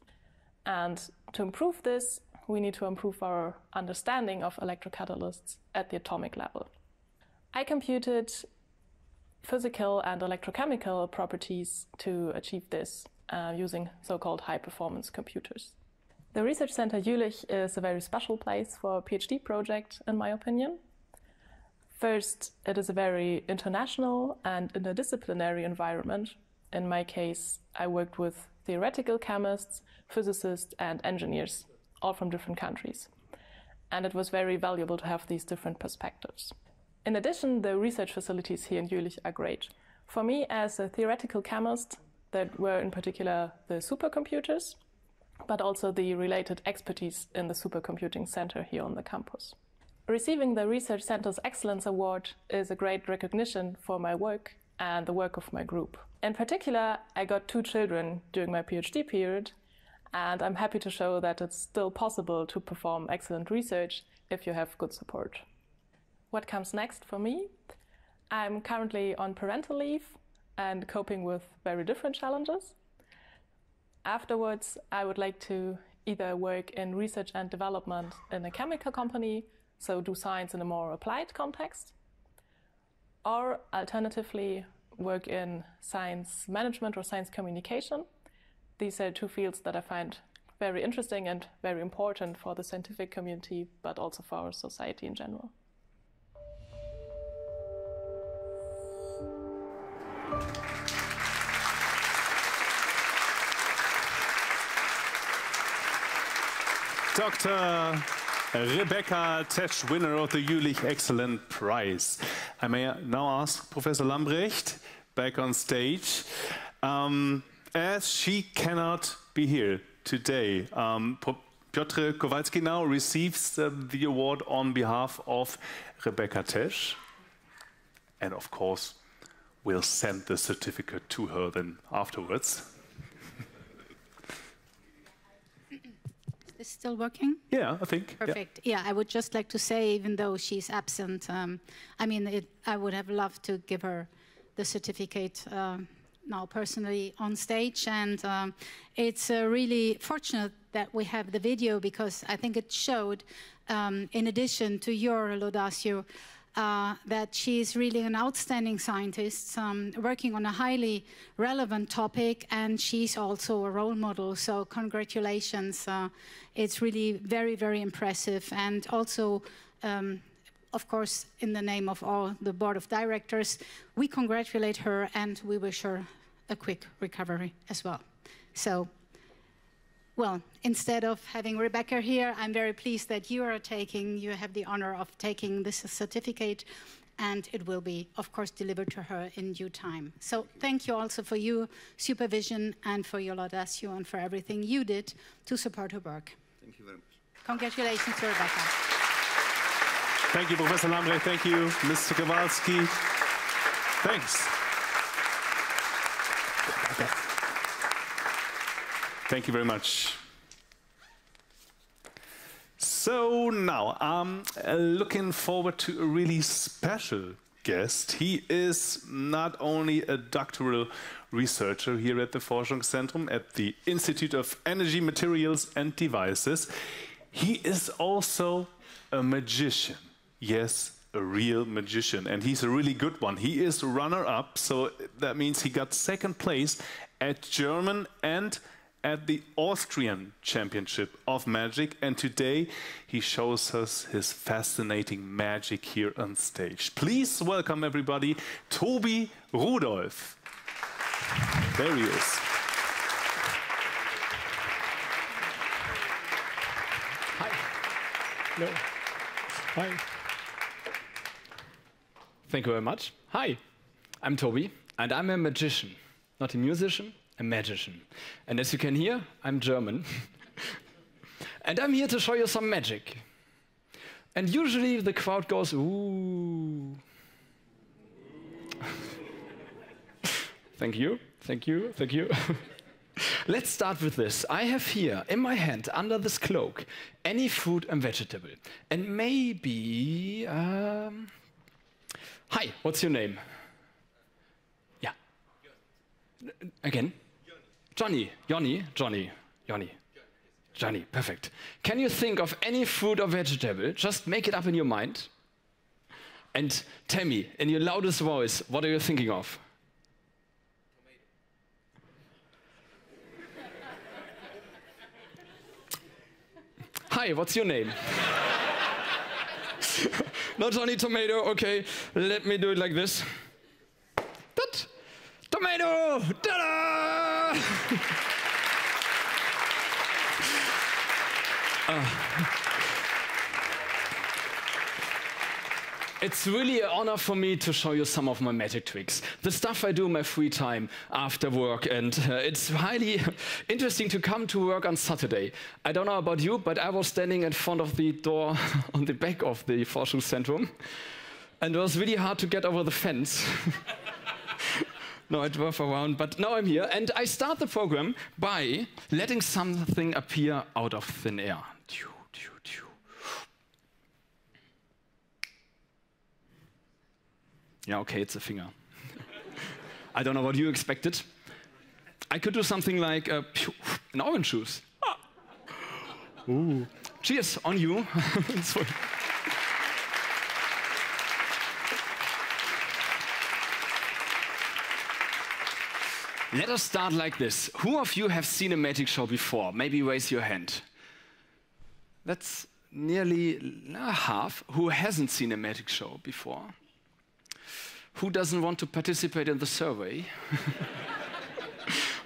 And to improve this, we need to improve our understanding of electrocatalysts at the atomic level. I computed physical and electrochemical properties to achieve this using so-called high-performance computers. The Research Center Jülich is a very special place for a PhD project, in my opinion. First, it is a very international and interdisciplinary environment. In my case, I worked with theoretical chemists, physicists, and engineers, all from different countries. And it was very valuable to have these different perspectives. In addition, the research facilities here in Jülich are great. For me, as a theoretical chemist, that were in particular the supercomputers, but also the related expertise in the supercomputing center here on the campus. Receiving the Research Center's Excellence Award is a great recognition for my work and the work of my group. In particular, I got 2 children during my PhD period, and I'm happy to show that it's still possible to perform excellent research if you have good support. What comes next for me? I'm currently on parental leave and coping with very different challenges. Afterwards, I would like to either work in research and development in a chemical company, so do science in a more applied context, or alternatively work in science management or science communication. These are 2 fields that I find very interesting and very important for the scientific community, but also for our society in general. Dr. Rebecca Tesch, winner of the Jülich Excellent Prize. I may now ask Professor Lambrecht back on stage. As she cannot be here today, Piotr Kowalski now receives the award on behalf of Rebecca Tesch. And of course, we'll send the certificate to her then afterwards. Is this still working? Yeah, I think. Perfect. Yeah, I would just like to say, even though she's absent, I would have loved to give her the certificate now personally on stage, and it's really fortunate that we have the video, because I think it showed, in addition to your laudatio, that she's really an outstanding scientist working on a highly relevant topic, and she's also a role model. So congratulations. It's really very, very impressive. And also, of course, in the name of all the board of directors, we congratulate her and we wish her a quick recovery as well. So, well, instead of having Rebecca here, I'm very pleased that you have the honor of taking this certificate, and it will be, of course, delivered to her in due time. So thank you also for your supervision and for your laudatio and for everything you did to support her work. Thank you very much. Congratulations to Rebecca. Thank you, Professor Lambrecht. Thank you, Mr. Kowalski. Thanks. Thank you very much. So now I'm looking forward to a really special guest. He is not only a doctoral researcher here at the Forschungszentrum at the Institute of Energy, Materials and Devices. He is also a magician. Yes, a real magician, and he's a really good one. He is runner-up, so that means he got second place at German and at the Austrian Championship of Magic, and today he shows us his fascinating magic here on stage. Please welcome everybody, Tobi Rudolph. There he is. Hi. Hello. Hi. Thank you very much. Hi, I'm Tobi, and I'm a magician, not a musician, a magician. And as you can hear, I'm German. And I'm here to show you some magic. And usually the crowd goes, ooh. Thank you, thank you, thank you. Let's start with this. I have here in my hand, under this cloak, any fruit and vegetable. And maybe, hi, what's your name? Yeah. Again? Johnny, Johnny, Johnny, Johnny. Johnny, perfect. Can you think of any fruit or vegetable? Just make it up in your mind. And tell me, in your loudest voice, what are you thinking of? Hi, what's your name? Not Johnny Tomato, okay. Let me do it like this. Tomato! Ta-da! It's really an honor for me to show you some of my magic tricks. The stuff I do in my free time after work, and it's highly interesting to come to work on Saturday. I don't know about you, but I was standing in front of the door on the back of the Forschungszentrum, and it was really hard to get over the fence. No, I drove around, but now I'm here, and I start the program by letting something appear out of thin air. Yeah, okay, it's a finger. I don't know what you expected. I could do something like an orange juice. Ooh. Cheers on you. Let us start like this. Who of you have seen a magic show before? Maybe raise your hand. That's nearly half. Who hasn't seen a magic show before? Who doesn't want to participate in the survey?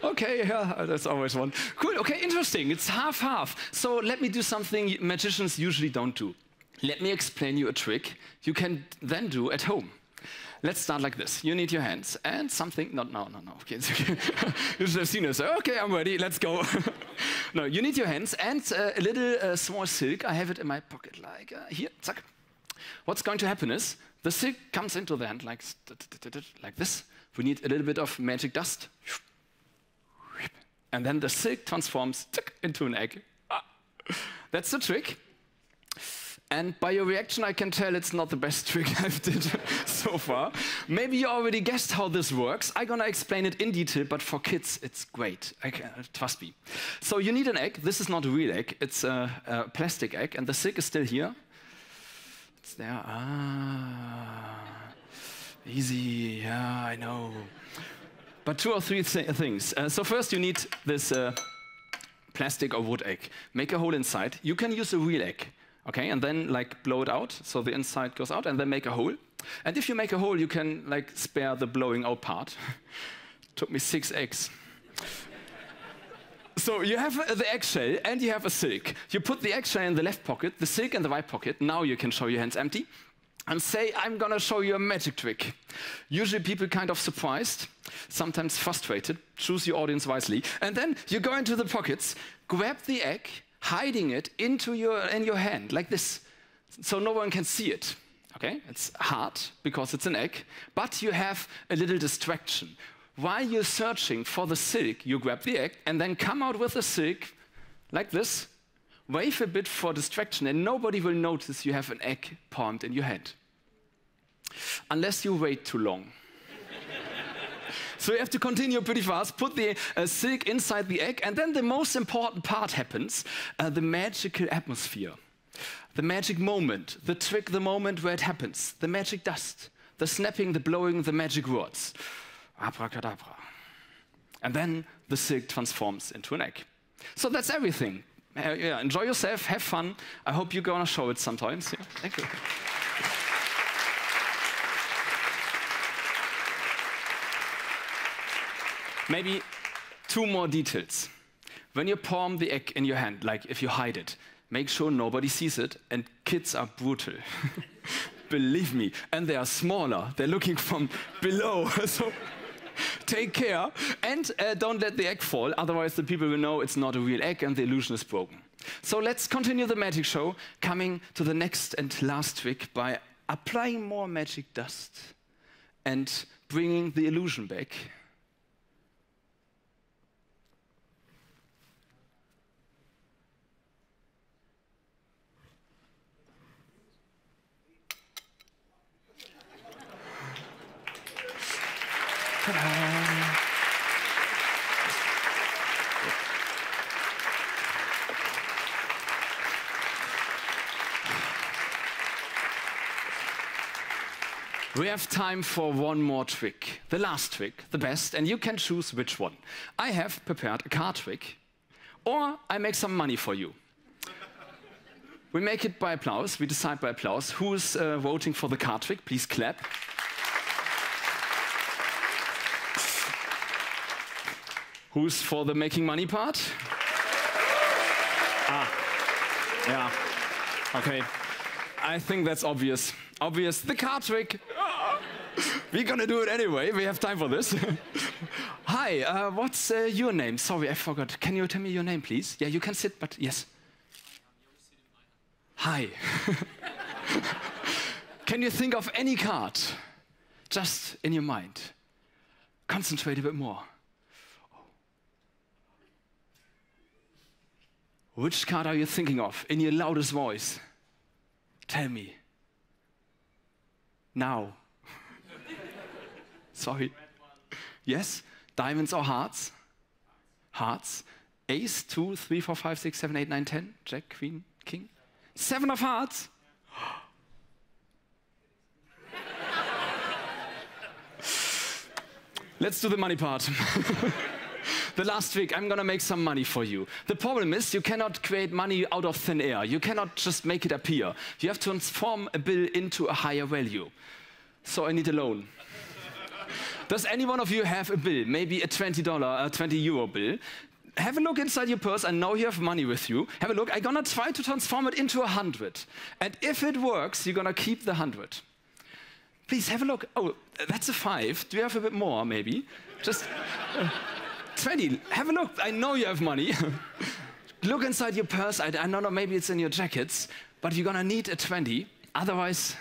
Okay, yeah, that's always one. Cool, okay, interesting. It's half-half. So let me do something magicians usually don't do. Let me explain you a trick you can then do at home. Let's start like this. You need your hands and something. No. Okay, it's okay. You should have seen this. Okay, I'm ready. Let's go. No, you need your hands and a little small silk. I have it in my pocket, like here. Zack. What's going to happen is the silk comes into the hand like this. We need a little bit of magic dust, and then the silk transforms into an egg. That's the trick. And by your reaction, I can tell it's not the best trick I've did so far. Maybe you already guessed how this works. I'm gonna explain it in detail, but for kids, it's great. Trust me. So you need an egg. This is not a real egg. It's a plastic egg, and the silk is still here. It's there. Easy. Yeah, I know. But 2 or 3 things. So first, you need this plastic or wood egg. Make a hole inside. You can use a real egg. Okay, and then like blow it out, so the inside goes out, and then make a hole. And if you make a hole, you can like spare the blowing out part. Took me 6 eggs. So you have the eggshell and you have a silk. You put the eggshell in the left pocket, the silk in the right pocket. Now you can show your hands empty and say, I'm gonna show you a magic trick. Usually people kind of surprised, sometimes frustrated. Choose your audience wisely. And then you go into the pockets, grab the egg, hiding it in your hand, like this, so no one can see it. Okay, it's hard because it's an egg, but you have a little distraction. While you're searching for the silk, you grab the egg and then come out with the silk, like this, wave a bit for distraction, and nobody will notice you have an egg palmed in your hand. Unless you wait too long. So you have to continue pretty fast, put the silk inside the egg, and then the most important part happens, the magical atmosphere. The magic moment, the trick, the moment where it happens, the magic dust, the snapping, the blowing, the magic words. Abracadabra. And then the silk transforms into an egg. So that's everything. Yeah, enjoy yourself, have fun. I hope you're gonna show it sometimes. Yeah, thank you. Maybe 2 more details. When you palm the egg in your hand, like if you hide it, make sure nobody sees it, and kids are brutal. Believe me, and they are smaller. They're looking from below, so take care. And don't let the egg fall, otherwise the people will know it's not a real egg and the illusion is broken. So let's continue the magic show, coming to the next and last trick by applying more magic dust and bringing the illusion back. We have time for one more trick, the last trick, the best, and you can choose which one. I have prepared a card trick, or I make some money for you. We make it by applause, we decide by applause. Who is voting for the card trick? Please clap. Who's for the making money part? Yeah, okay. I think that's obvious. Obvious, the card trick. We're gonna do it anyway, we have time for this. Hi, what's your name? Sorry, I forgot. Can you tell me your name, please? Yeah, you can sit, but yes. Hi. Can you think of any card? Just in your mind. Concentrate a bit more. Which card are you thinking of in your loudest voice? Tell me. Now. Sorry. Yes? Diamonds or hearts? Hearts. Ace, 2, 3, 4, 5, 6, 7, 8, 9, 10. Jack, Queen, King. 7 of hearts. Let's do the money part. The last trick, I'm gonna make some money for you. The problem is you cannot create money out of thin air. You cannot just make it appear. You have to transform a bill into a higher value. So I need a loan. Does any one of you have a bill? Maybe a €20 bill? Have a look inside your purse. I know you have money with you. Have a look. I'm gonna try to transform it into 100. And if it works, you're gonna keep the 100. Please have a look. Oh, that's a 5. Do you have a bit more, maybe? Just 20. Have a look. I know you have money. Look inside your purse. I don't know, maybe it's in your jackets, but you're gonna need a 20. Otherwise,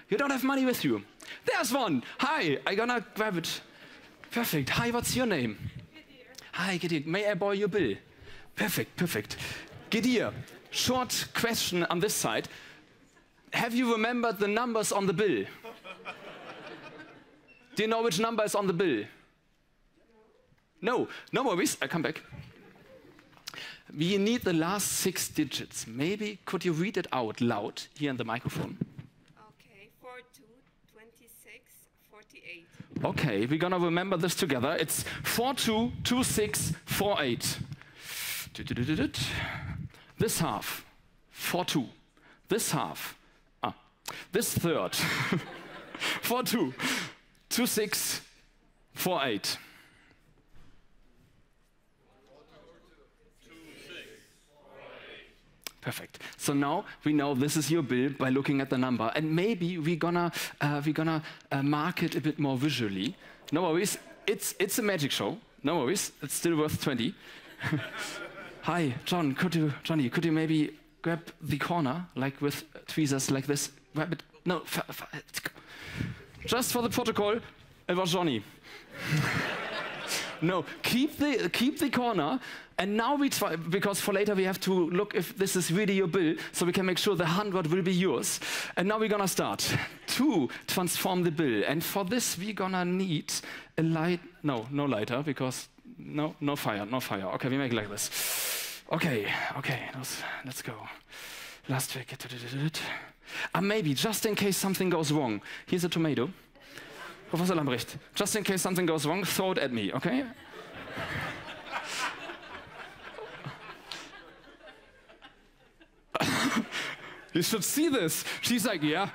you don't have money with you. There's one. Hi, I'm gonna grab it. Perfect. Hi, what's your name? Hi, Gideon. May I borrow your bill? Perfect, perfect. Gideon, short question on this side. have you remembered the numbers on the bill? Do you know which number is on the bill? No, no worries, I come back. We need the last 6 digits. Maybe could you read it out loud here in the microphone? Okay, 42, 26, 48. Okay, we're gonna remember this together. It's 422648. This half, 42. This half, this third, 422648. Perfect. So now we know this is your bill by looking at the number, and maybe we're gonna mark it a bit more visually. No worries. It's a magic show. No worries. It's still worth 20. Hi, Johnny. Could you maybe grab the corner, like with tweezers like this? Grab it. No. Just for the protocol, it was Johnny. No, keep the corner, and now we try, because for later we have to look if this is really your bill, so we can make sure the 100 will be yours. And now we're gonna start to transform the bill, and for this we're gonna need a light. No lighter, because no fire. Okay, we make it like this. Okay, let's go. Last trick. Maybe just in case something goes wrong. Here's a tomato. Professor Lambrecht, just in case something goes wrong, throw it at me, okay? You should see this. She's like, yeah,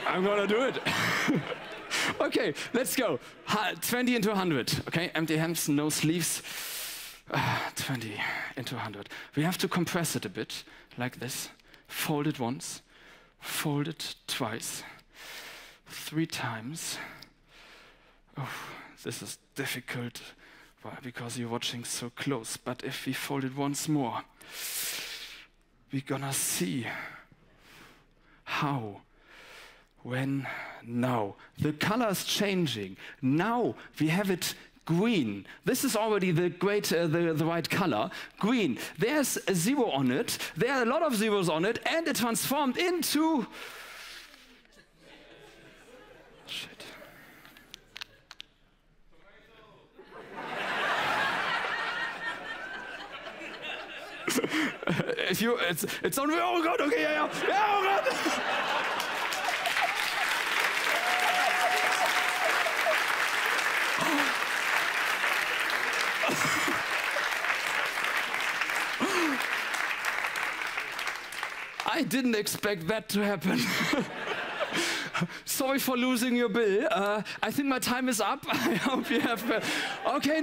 I'm gonna do it. Okay, let's go. 20 into 100, okay? Empty hands, no sleeves. 20 into 100. We have to compress it a bit, like this. Fold it once, fold it twice. 3 times. Oh, this is difficult. Why? Because you're watching so close. But if we fold it once more, we're gonna see how, when, now. The color is changing. Now we have it green. This is already the right color. Green. There's a 0 on it. There are a lot of zeros on it, and it transformed into. Shit. It's on. Oh God! Okay, yeah. Oh God! I didn't expect that to happen. Sorry for losing your bill. I think my time is up. I hope you have. Okay.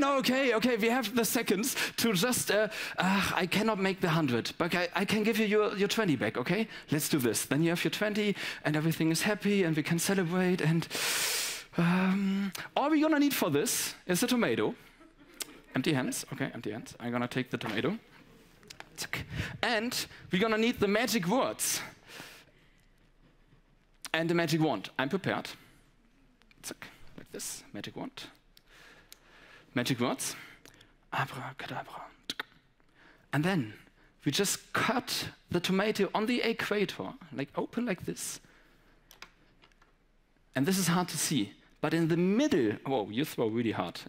We have the seconds to just. I cannot make the 100, but I can give you your 20 back. Okay, let's do this. Then you have your 20, and everything is happy, and we can celebrate. And all we're gonna need for this is a tomato. Empty hands. Okay, empty hands. I'm gonna take the tomato, and we're gonna need the magic words. And the magic wand. I'm prepared. Like this. Magic wand. Magic words. Abracadabra. And then we just cut the tomato on the equator, like open like this. And this is hard to see. But in the middle, whoa, you throw really hard.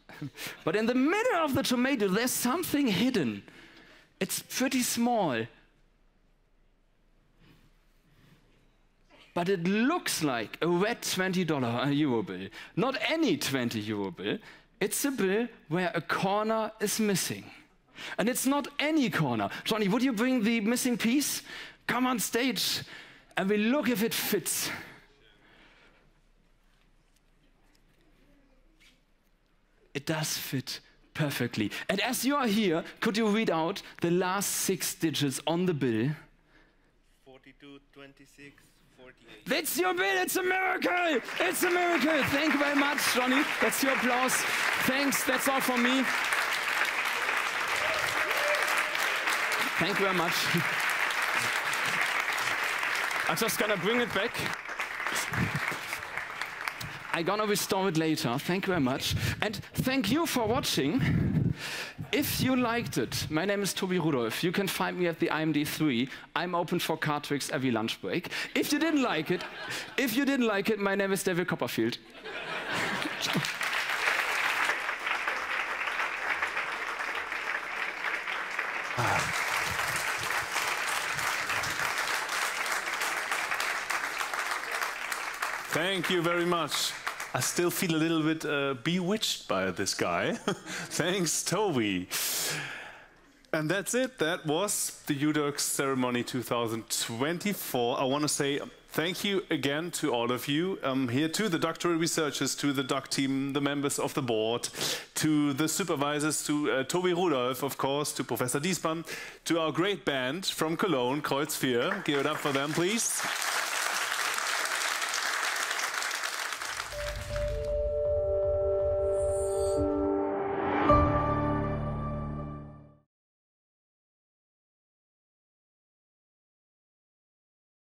But in the middle of the tomato, there's something hidden. It's pretty small. But it looks like a red $20 euro bill. Not any 20 euro bill. It's a bill where a corner is missing. And it's not any corner. Johnny, would you bring the missing piece? Come on stage and we look if it fits. It does fit perfectly. And as you are here, could you read out the last 6 digits on the bill? 42, 26. That's your bill. It's a miracle. It's a miracle. Thank you very much, Johnny. That's your applause. Thanks. That's all from me. Thank you very much. I'm just gonna bring it back. I'm gonna restore it later. Thank you very much. And thank you for watching. if you liked it, my name is Tobi Rudolph. You can find me at the IMD 3. I'm open for card tricks every lunch break. If you didn't like it, my name is David Copperfield. Thank you very much. I still feel a little bit bewitched by this guy. Thanks, Toby. And that's it. That was the JuDocs Ceremony 2024. I want to say thank you again to all of you here, to the doctoral researchers, to the doc team, the members of the board, to the supervisors, to Tobi Rudolph, of course, to Professor Diesmann, to our great band from Cologne, Kreuz 4. Give it up for them, please.